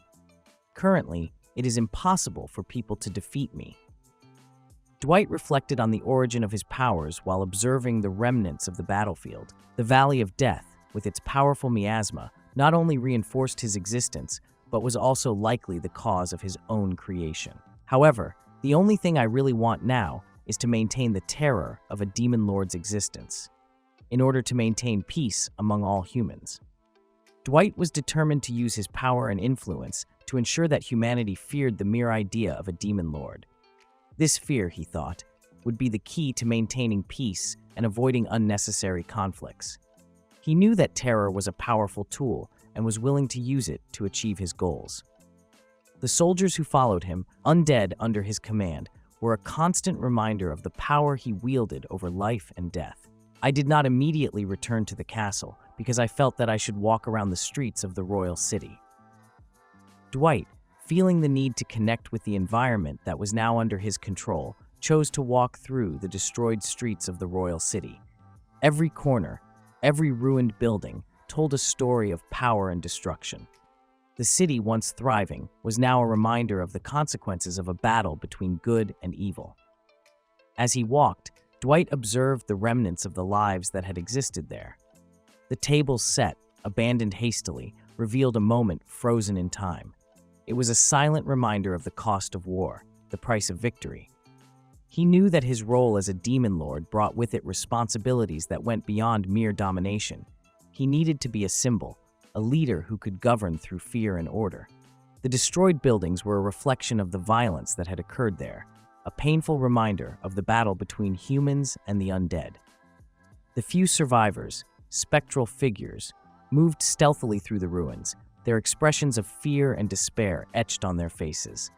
Speaker 1: Currently, it is impossible for people to defeat me. Dwight reflected on the origin of his powers while observing the remnants of the battlefield. The Valley of Death, with its powerful miasma, not only reinforced his existence, but was also likely the cause of his own creation. However, the only thing I really want now is to maintain the terror of a demon lord's existence, in order to maintain peace among all humans. Dwight was determined to use his power and influence to ensure that humanity feared the mere idea of a demon lord. This fear, he thought, would be the key to maintaining peace and avoiding unnecessary conflicts. He knew that terror was a powerful tool and was willing to use it to achieve his goals. The soldiers who followed him, undead under his command, were a constant reminder of the power he wielded over life and death. I did not immediately return to the castle because I felt that I should walk around the streets of the royal city. Dwight, feeling the need to connect with the environment that was now under his control, chose to walk through the destroyed streets of the royal city. Every corner, every ruined building, told a story of power and destruction. The city, once thriving, was now a reminder of the consequences of a battle between good and evil. As he walked, Dwight observed the remnants of the lives that had existed there. The tables set, abandoned hastily, revealed a moment frozen in time. It was a silent reminder of the cost of war, the price of victory. He knew that his role as a demon lord brought with it responsibilities that went beyond mere domination. He needed to be a symbol, a leader who could govern through fear and order. The destroyed buildings were a reflection of the violence that had occurred there, a painful reminder of the battle between humans and the undead. The few survivors, spectral figures, moved stealthily through the ruins, their expressions of fear and despair etched on their faces.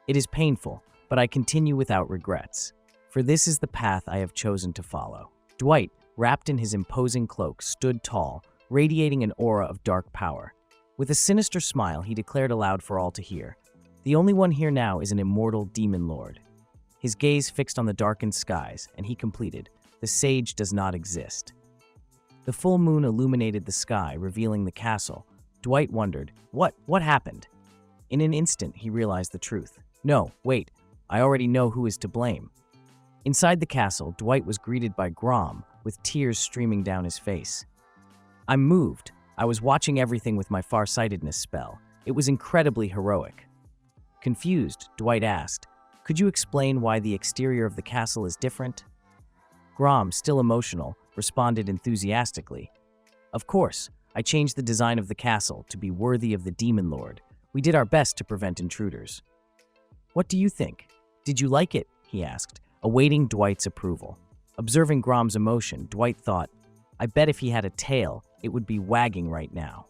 Speaker 1: It is painful, but I continue without regrets, for this is the path I have chosen to follow. Dwight, wrapped in his imposing cloak, stood tall, radiating an aura of dark power. With a sinister smile, he declared aloud for all to hear, "The only one here now is an immortal demon lord." His gaze fixed on the darkened skies, and he completed, "The sage does not exist." The full moon illuminated the sky, revealing the castle. Dwight wondered, What happened? In an instant, he realized the truth. No, wait, I already know who is to blame. Inside the castle, Dwight was greeted by Grom, with tears streaming down his face. "I'm moved. I was watching everything with my farsightedness spell. It was incredibly heroic." Confused, Dwight asked, "Could you explain why the exterior of the castle is different?" Grom, still emotional, responded enthusiastically, "Of course, I changed the design of the castle to be worthy of the Demon Lord. We did our best to prevent intruders." "What do you think? Did you like it?" he asked, awaiting Dwight's approval. Observing Grom's emotion, Dwight thought, "I bet if he had a tail, it would be wagging right now."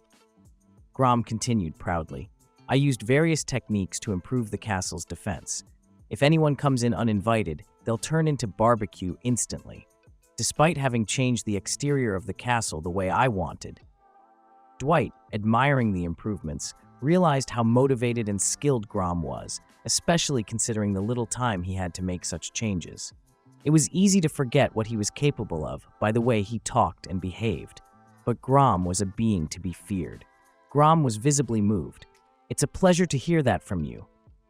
Speaker 1: Grom continued proudly, "I used various techniques to improve the castle's defense. If anyone comes in uninvited, they'll turn into barbecue instantly, despite having changed the exterior of the castle the way I wanted." Dwight, admiring the improvements, realized how motivated and skilled Grom was, especially considering the little time he had to make such changes. It was easy to forget what he was capable of by the way he talked and behaved, but Grom was a being to be feared. Grom was visibly moved. "It's a pleasure to hear that from you.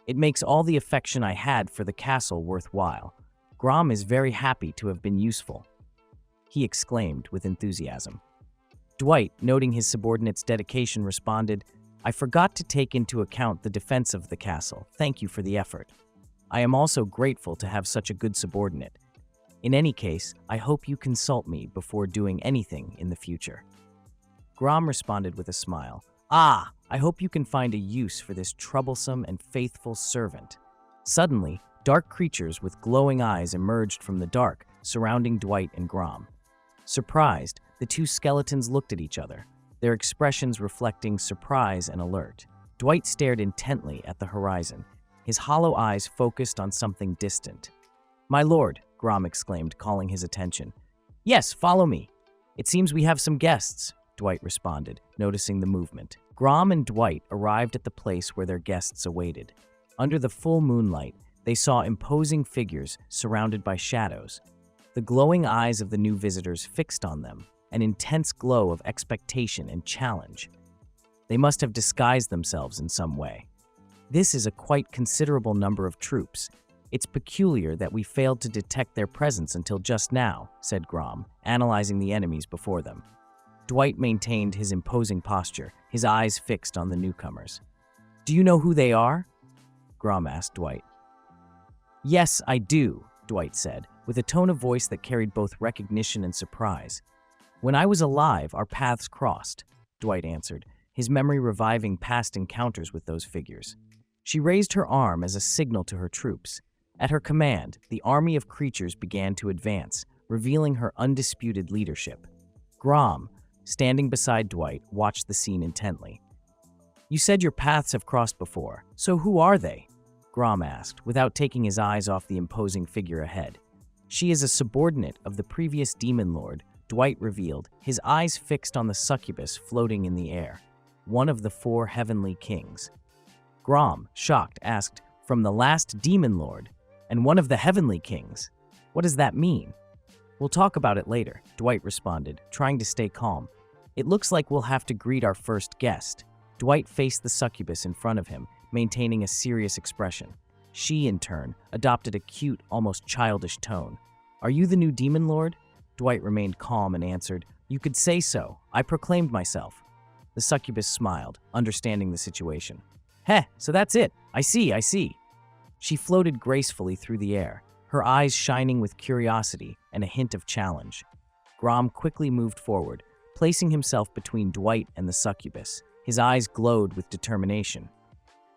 Speaker 1: It makes all the affection I had for the castle worthwhile. Grom is very happy to have been useful," he exclaimed with enthusiasm. Dwight, noting his subordinate's dedication, responded, "I forgot to take into account the defense of the castle. Thank you for the effort. I am also grateful to have such a good subordinate. In any case, I hope you consult me before doing anything in the future." Grom responded with a smile, "Ah, I hope you can find a use for this troublesome and faithful servant." Suddenly, dark creatures with glowing eyes emerged from the dark, surrounding Dwight and Grom. Surprised, the two skeletons looked at each other, their expressions reflecting surprise and alert. Dwight stared intently at the horizon, his hollow eyes focused on something distant. "My lord," Grom exclaimed, calling his attention. "Yes, follow me. It seems we have some guests," Dwight responded, noticing the movement. Grom and Dwight arrived at the place where their guests awaited. Under the full moonlight, they saw imposing figures surrounded by shadows. The glowing eyes of the new visitors fixed on them, an intense glow of expectation and challenge. They must have disguised themselves in some way. "This is a quite considerable number of troops. It's peculiar that we failed to detect their presence until just now," said Grom, analyzing the enemies before them. Dwight maintained his imposing posture, his eyes fixed on the newcomers. "Do you know who they are?" Grom asked Dwight. "Yes, I do," Dwight said, with a tone of voice that carried both recognition and surprise. "When I was alive, our paths crossed," Dwight answered, his memory reviving past encounters with those figures. She raised her arm as a signal to her troops. At her command, the army of creatures began to advance, revealing her undisputed leadership. Grom, standing beside Dwight, watched the scene intently. "You said your paths have crossed before, so who are they?" Grom asked, without taking his eyes off the imposing figure ahead. "She is a subordinate of the previous demon lord," Dwight revealed, his eyes fixed on the succubus floating in the air, one of the 4 heavenly kings. Grom, shocked, asked, "From the last demon lord, and one of the heavenly kings? What does that mean?" "We'll talk about it later," Dwight responded, trying to stay calm. "It looks like we'll have to greet our first guest." Dwight faced the succubus in front of him, maintaining a serious expression. She, in turn, adopted a cute, almost childish tone. "Are you the new demon lord?" Dwight remained calm and answered, "You could say so. I proclaimed myself." The succubus smiled, understanding the situation. "Heh, so that's it. I see. She floated gracefully through the air, her eyes shining with curiosity and a hint of challenge. Grom quickly moved forward, placing himself between Dwight and the succubus. His eyes glowed with determination.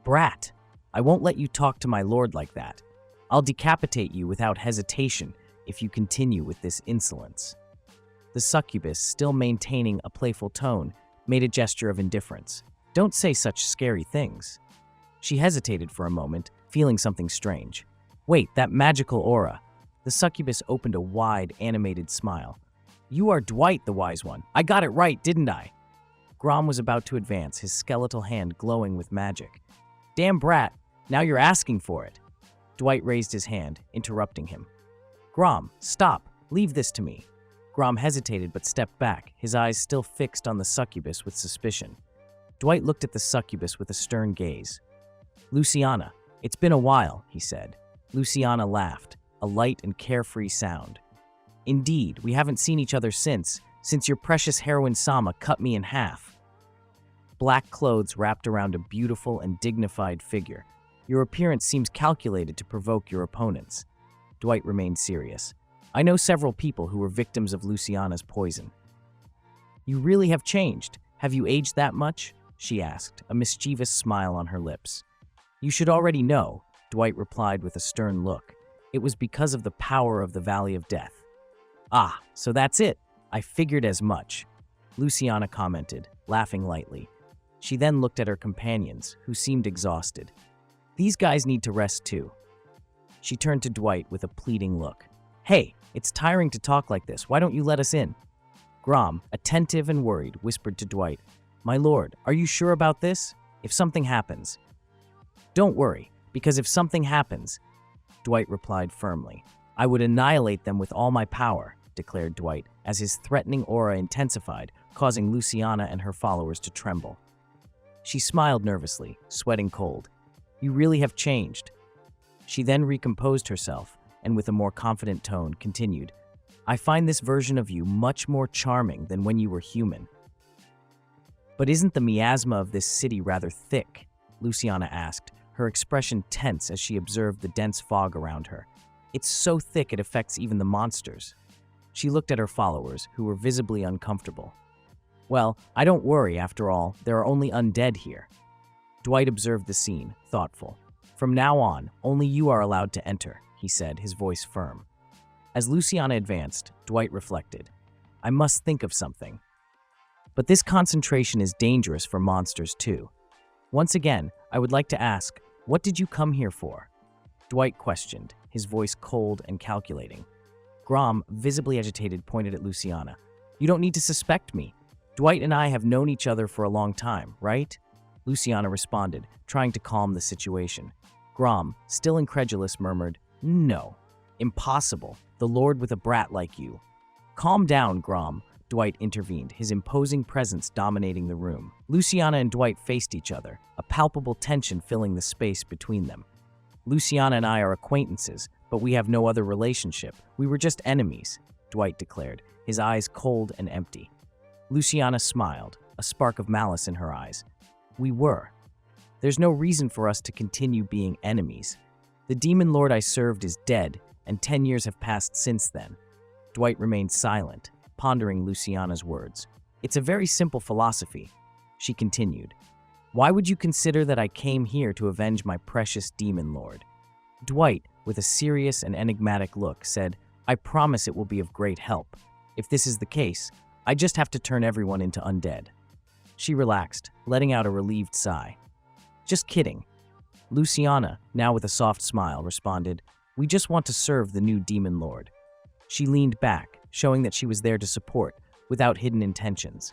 Speaker 1: "Brat, I won't let you talk to my lord like that. I'll decapitate you without hesitation if you continue with this insolence." The succubus, still maintaining a playful tone, made a gesture of indifference. Don't say such scary things. She hesitated for a moment, feeling something strange. Wait, that magical aura. The succubus opened a wide, animated smile. You are Dwight the Wise One. I got it right, didn't I? Grom was about to advance, his skeletal hand glowing with magic. Damn brat, now you're asking for it. Dwight raised his hand, interrupting him. Grom, stop. Leave this to me. Grom hesitated but stepped back, his eyes still fixed on the succubus with suspicion. Dwight looked at the succubus with a stern gaze. Luciana, it's been a while, he said. Luciana laughed, a light and carefree sound. Indeed, we haven't seen each other since your precious heroine Sama cut me in half. Black clothes wrapped around a beautiful and dignified figure. Your appearance seems calculated to provoke your opponents. Dwight remained serious. I know several people who were victims of Luciana's poison. You really have changed. Have you aged that much? She asked, a mischievous smile on her lips. You should already know, Dwight replied with a stern look. It was because of the power of the Valley of Death. Ah, so that's it. I figured as much, Luciana commented, laughing lightly. She then looked at her companions, who seemed exhausted. These guys need to rest too. She turned to Dwight with a pleading look. Hey, it's tiring to talk like this. Why don't you let us in? Grom, attentive and worried, whispered to Dwight. My lord, are you sure about this? If something happens. Don't worry, because if something happens, Dwight replied firmly. I would annihilate them with all my power, declared Dwight, as his threatening aura intensified, causing Luciana and her followers to tremble. She smiled nervously, sweating cold. You really have changed. She then recomposed herself, and with a more confident tone, continued, I find this version of you much more charming than when you were human. But isn't the miasma of this city rather thick? Luciana asked, her expression tense as she observed the dense fog around her. It's so thick it affects even the monsters. She looked at her followers, who were visibly uncomfortable. Well, I don't worry, after all, there are only undead here. Dwight observed the scene, thoughtful. From now on, only you are allowed to enter, he said, his voice firm. As Luciana advanced, Dwight reflected. I must think of something. But this concentration is dangerous for monsters too. Once again, I would like to ask, what did you come here for? Dwight questioned, his voice cold and calculating. Grom, visibly agitated, pointed at Luciana. You don't need to suspect me. Dwight and I have known each other for a long time, right? Luciana responded, trying to calm the situation. Grom, still incredulous, murmured, No. Impossible. The Lord with a brat like you. Calm down, Grom, Dwight intervened, his imposing presence dominating the room. Luciana and Dwight faced each other, a palpable tension filling the space between them. Luciana and I are acquaintances, but we have no other relationship. We were just enemies, Dwight declared, his eyes cold and empty. Luciana smiled, a spark of malice in her eyes. We were. There's no reason for us to continue being enemies. The demon lord I served is dead, and 10 years have passed since then. Dwight remained silent, pondering Luciana's words. It's a very simple philosophy, she continued. Why would you consider that I came here to avenge my precious demon lord? Dwight, with a serious and enigmatic look, said, I promise it will be of great help. If this is the case, I just have to turn everyone into undead. She relaxed, letting out a relieved sigh. Just kidding. Luciana, now with a soft smile, responded, We just want to serve the new demon lord. She leaned back, showing that she was there to support, without hidden intentions.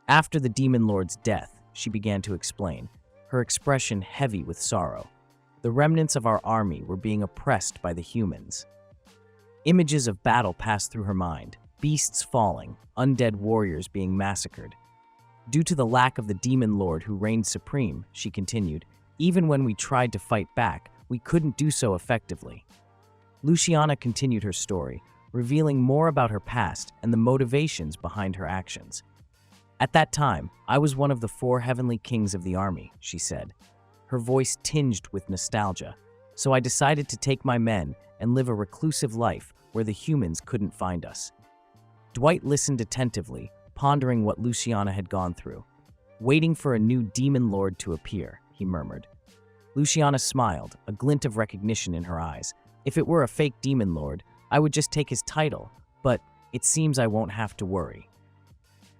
Speaker 1: After the demon lord's death, she began to explain, her expression heavy with sorrow. The remnants of our army were being oppressed by the humans. Images of battle passed through her mind, beasts falling, undead warriors being massacred. Due to the lack of the demon lord who reigned supreme, she continued, even when we tried to fight back, we couldn't do so effectively. Luciana continued her story, revealing more about her past and the motivations behind her actions. At that time, I was one of the 4 heavenly kings of the army, she said, her voice tinged with nostalgia. So I decided to take my men and live a reclusive life where the humans couldn't find us. Dwight listened attentively, pondering what Luciana had gone through. Waiting for a new demon lord to appear, he murmured. Luciana smiled, a glint of recognition in her eyes. If it were a fake demon lord, I would just take his title, but it seems I won't have to worry.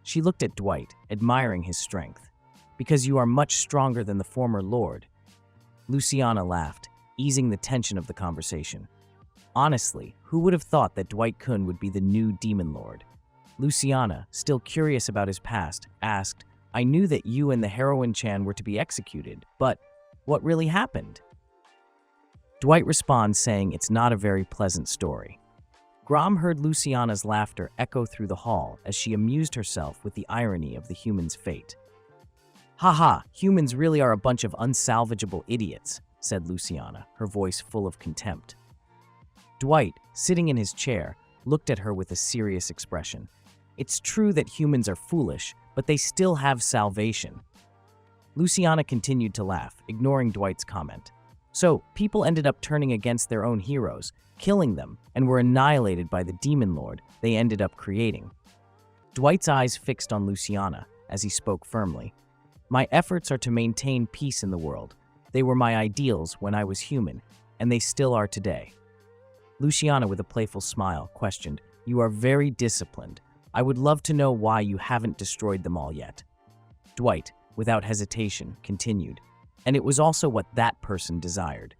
Speaker 1: She looked at Dwight, admiring his strength. Because you are much stronger than the former lord. Luciana laughed, easing the tension of the conversation. Honestly, who would have thought that Dwight Kun would be the new demon lord? Luciana, still curious about his past, asked, I knew that you and the heroine-chan were to be executed, but what really happened? Dwight responds saying it's not a very pleasant story. Grom heard Luciana's laughter echo through the hall as she amused herself with the irony of the human's fate. Haha, humans really are a bunch of unsalvageable idiots, said Luciana, her voice full of contempt. Dwight, sitting in his chair, looked at her with a serious expression. It's true that humans are foolish, but they still have salvation. Luciana continued to laugh, ignoring Dwight's comment. So, people ended up turning against their own heroes, killing them, and were annihilated by the demon lord they ended up creating. Dwight's eyes fixed on Luciana as he spoke firmly. My efforts are to maintain peace in the world. They were my ideals when I was human, and they still are today. Luciana, with a playful smile, questioned, You are very disciplined. I would love to know why you haven't destroyed them all yet. Dwight, without hesitation, continued, and it was also what that person desired.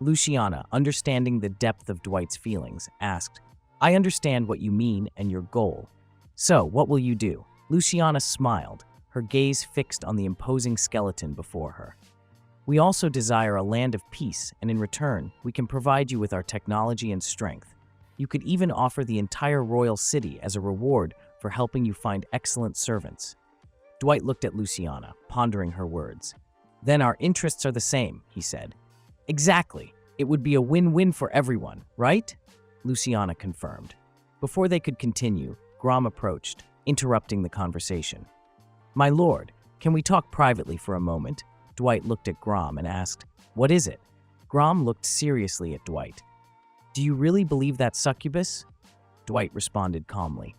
Speaker 1: Luciana, understanding the depth of Dwight's feelings, asked, I understand what you mean and your goal. So, what will you do? Luciana smiled, her gaze fixed on the imposing skeleton before her. We also desire a land of peace, and in return, we can provide you with our technology and strength. You could even offer the entire royal city as a reward for helping you find excellent servants. Dwight looked at Luciana, pondering her words. Then our interests are the same, he said. Exactly. It would be a win-win for everyone, right? Luciana confirmed. Before they could continue, Grom approached, interrupting the conversation. My lord, can we talk privately for a moment? Dwight looked at Grom and asked, What is it? Grom looked seriously at Dwight. Do you really believe that succubus? Dwight responded calmly.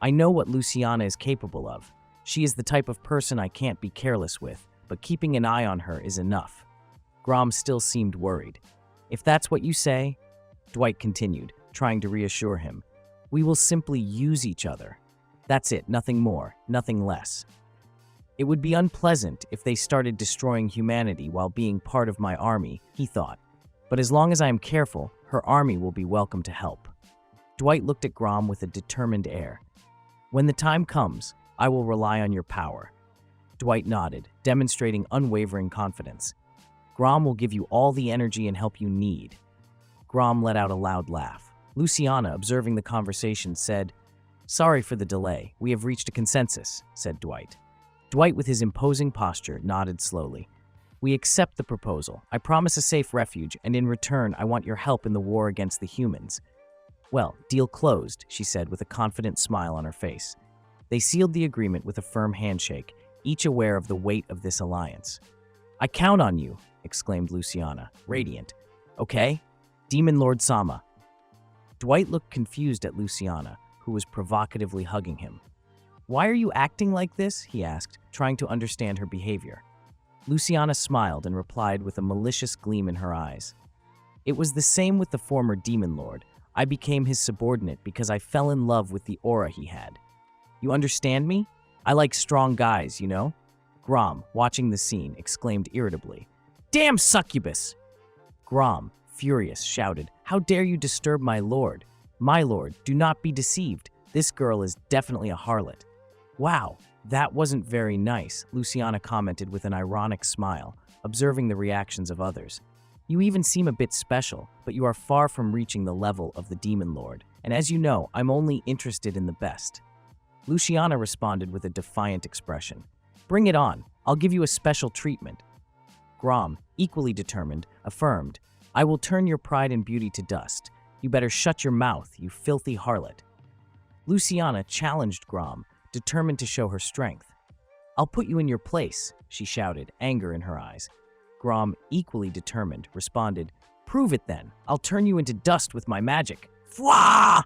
Speaker 1: I know what Luciana is capable of. She is the type of person I can't be careless with, but keeping an eye on her is enough. Grom still seemed worried. If that's what you say, Dwight continued, trying to reassure him, we will simply use each other. That's it, nothing more, nothing less. It would be unpleasant if they started destroying humanity while being part of my army, he thought. But as long as I am careful, her army will be welcome to help. Dwight looked at Grom with a determined air. When the time comes, I will rely on your power. Dwight nodded, demonstrating unwavering confidence. Grom will give you all the energy and help you need. Grom let out a loud laugh. Luciana, observing the conversation, said, Sorry for the delay. We have reached a consensus, said Dwight. Dwight, with his imposing posture, nodded slowly. We accept the proposal. I promise a safe refuge, and in return, I want your help in the war against the humans. Well, deal closed, she said with a confident smile on her face. They sealed the agreement with a firm handshake, each aware of the weight of this alliance. I count on you, exclaimed Luciana, radiant. Okay, Demon Lord Sama. Dwight looked confused at Luciana, who was provocatively hugging him. Why are you acting like this? He asked, trying to understand her behavior. Luciana smiled and replied with a malicious gleam in her eyes. It was the same with the former Demon Lord. I became his subordinate because I fell in love with the aura he had. You understand me? I like strong guys, you know? Grom, watching the scene, exclaimed irritably. Damn succubus! Grom, furious, shouted, How dare you disturb my lord? My lord, do not be deceived. This girl is definitely a harlot. Wow, that wasn't very nice, Luciana commented with an ironic smile, observing the reactions of others. You even seem a bit special, but you are far from reaching the level of the Demon Lord, and as you know, I'm only interested in the best. Luciana responded with a defiant expression. Bring it on, I'll give you a special treatment. Grom, equally determined, affirmed, I will turn your pride and beauty to dust. You better shut your mouth, you filthy harlot. Luciana challenged Grom, determined to show her strength. I'll put you in your place, she shouted, anger in her eyes. Grom, equally determined, responded, Prove it then. I'll turn you into dust with my magic. Fwah!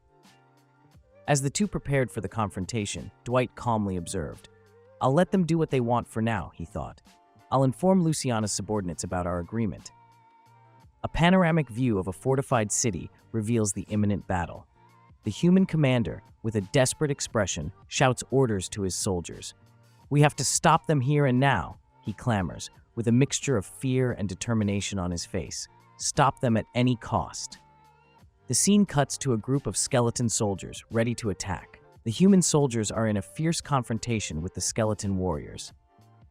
Speaker 1: As the two prepared for the confrontation, Dwight calmly observed. I'll let them do what they want for now, he thought. I'll inform Luciana's subordinates about our agreement. A panoramic view of a fortified city reveals the imminent battle. The human commander, with a desperate expression, shouts orders to his soldiers. We have to stop them here and now, he clamors, with a mixture of fear and determination on his face. Stop them at any cost. The scene cuts to a group of skeleton soldiers ready to attack. The human soldiers are in a fierce confrontation with the skeleton warriors.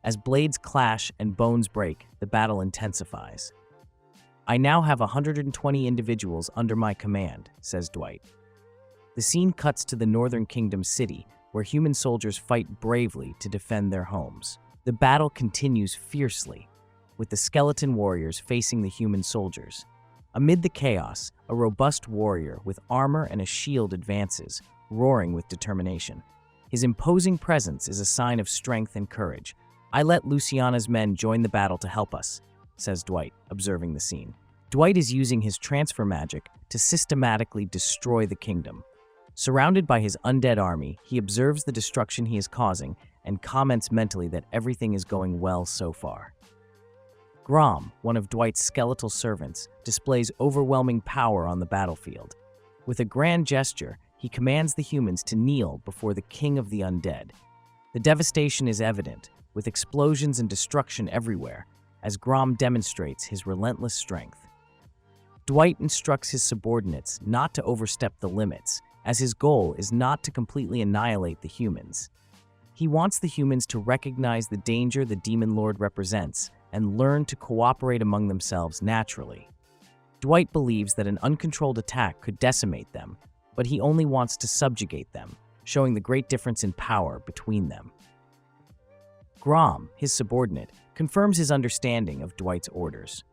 Speaker 1: As blades clash and bones break, the battle intensifies. I now have 120 individuals under my command, says Dwight. The scene cuts to the Northern Kingdom city, where human soldiers fight bravely to defend their homes. The battle continues fiercely, with the skeleton warriors facing the human soldiers. Amid the chaos, a robust warrior with armor and a shield advances, roaring with determination. His imposing presence is a sign of strength and courage. I let Luciana's men join the battle to help us, says Dwight, observing the scene. Dwight is using his transfer magic to systematically destroy the kingdom. Surrounded by his undead army, he observes the destruction he is causing and comments mentally that everything is going well so far. Grom, one of Dwight's skeletal servants, displays overwhelming power on the battlefield. With a grand gesture, he commands the humans to kneel before the king of the undead. The devastation is evident, with explosions and destruction everywhere, as Grom demonstrates his relentless strength. Dwight instructs his subordinates not to overstep the limits, as his goal is not to completely annihilate the humans. He wants the humans to recognize the danger the Demon Lord represents and learn to cooperate among themselves naturally. Dwight believes that an uncontrolled attack could decimate them, but he only wants to subjugate them, showing the great difference in power between them. Grom, his subordinate, confirms his understanding of Dwight's orders.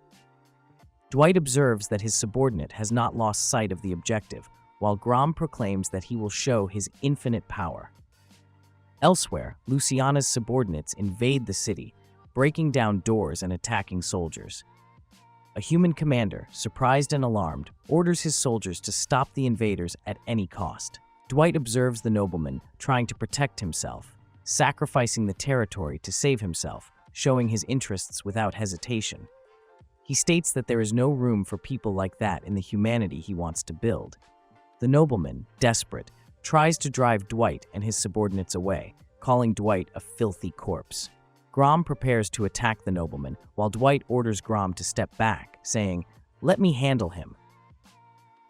Speaker 1: Dwight observes that his subordinate has not lost sight of the objective, while Grom proclaims that he will show his infinite power. Elsewhere, Luciana's subordinates invade the city, breaking down doors and attacking soldiers. A human commander, surprised and alarmed, orders his soldiers to stop the invaders at any cost. Dwight observes the nobleman trying to protect himself, sacrificing the territory to save himself, showing his interests without hesitation. He states that there is no room for people like that in the humanity he wants to build. The nobleman, desperate, tries to drive Dwight and his subordinates away, calling Dwight a filthy corpse. Grom prepares to attack the nobleman, while Dwight orders Grom to step back, saying, "Let me handle him."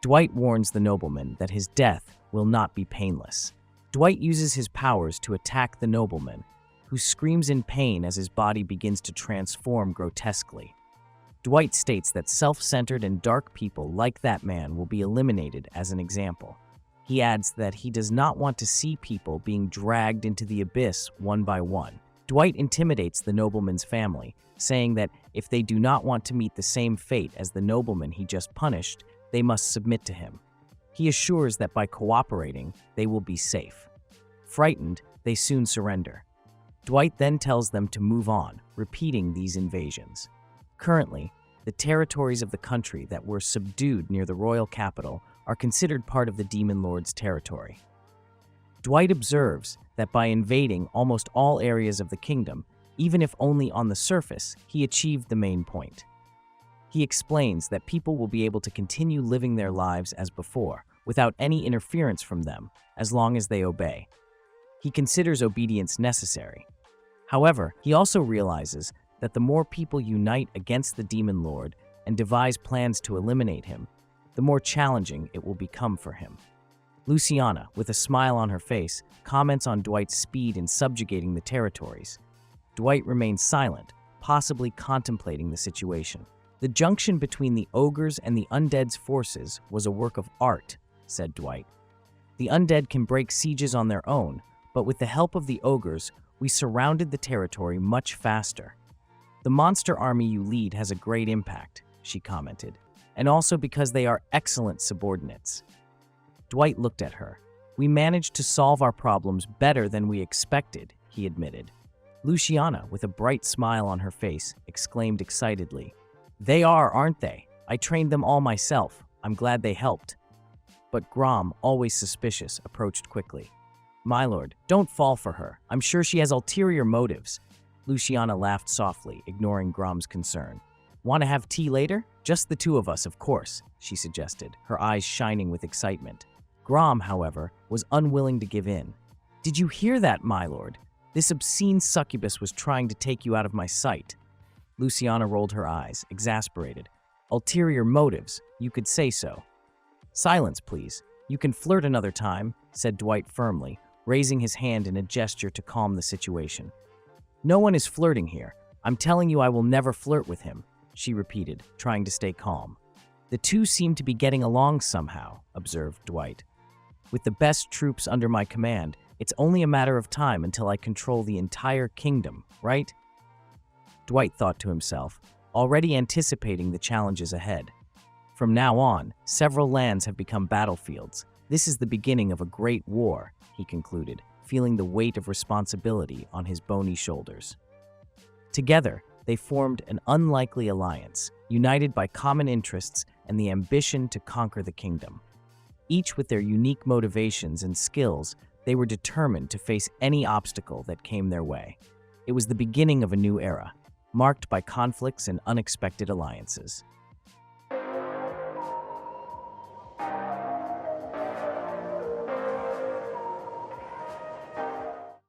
Speaker 1: Dwight warns the nobleman that his death will not be painless. Dwight uses his powers to attack the nobleman, who screams in pain as his body begins to transform grotesquely. Dwight states that self-centered and dark people like that man will be eliminated as an example. He adds that he does not want to see people being dragged into the abyss one by one. Dwight intimidates the nobleman's family, saying that if they do not want to meet the same fate as the nobleman he just punished, they must submit to him. He assures that by cooperating, they will be safe. Frightened, they soon surrender. Dwight then tells them to move on, repeating these invasions. Currently, the territories of the country that were subdued near the royal capital are considered part of the Demon Lord's territory. Dwight observes that by invading almost all areas of the kingdom, even if only on the surface, he achieved the main point. He explains that people will be able to continue living their lives as before, without any interference from them, as long as they obey. He considers obedience necessary. However, he also realizes that the more people unite against the Demon Lord and devise plans to eliminate him, the more challenging it will become for him. Luciana, with a smile on her face, comments on Dwight's speed in subjugating the territories. Dwight remains silent, possibly contemplating the situation. The junction between the ogres and the undead's forces was a work of art, said Dwight. The undead can break sieges on their own, but with the help of the ogres, we surrounded the territory much faster. The monster army you lead has a great impact, she commented, and also because they are excellent subordinates. Dwight looked at her. We managed to solve our problems better than we expected, he admitted. Luciana, with a bright smile on her face, exclaimed excitedly, "They are, aren't they? I trained them all myself. I'm glad they helped." But Grom, always suspicious, approached quickly. "My lord, don't fall for her. I'm sure she has ulterior motives." Luciana laughed softly, ignoring Grom's concern. "Want to have tea later? Just the two of us, of course," she suggested, her eyes shining with excitement. Grom, however, was unwilling to give in. "Did you hear that, my lord? This obscene succubus was trying to take you out of my sight. Luciana rolled her eyes, exasperated. Ulterior motives, you could say so. Silence, please. You can flirt another time, said Dwight firmly, raising his hand in a gesture to calm the situation. No one is flirting here. I'm telling you I will never flirt with him, she repeated, trying to stay calm. The two seem to be getting along somehow, observed Dwight. With the best troops under my command, it's only a matter of time until I control the entire kingdom, right? Dwight thought to himself, already anticipating the challenges ahead. From now on, several lands have become battlefields. This is the beginning of a great war, he concluded, feeling the weight of responsibility on his bony shoulders. Together, they formed an unlikely alliance, united by common interests and the ambition to conquer the kingdom. Each with their unique motivations and skills, they were determined to face any obstacle that came their way. It was the beginning of a new era, marked by conflicts and unexpected alliances.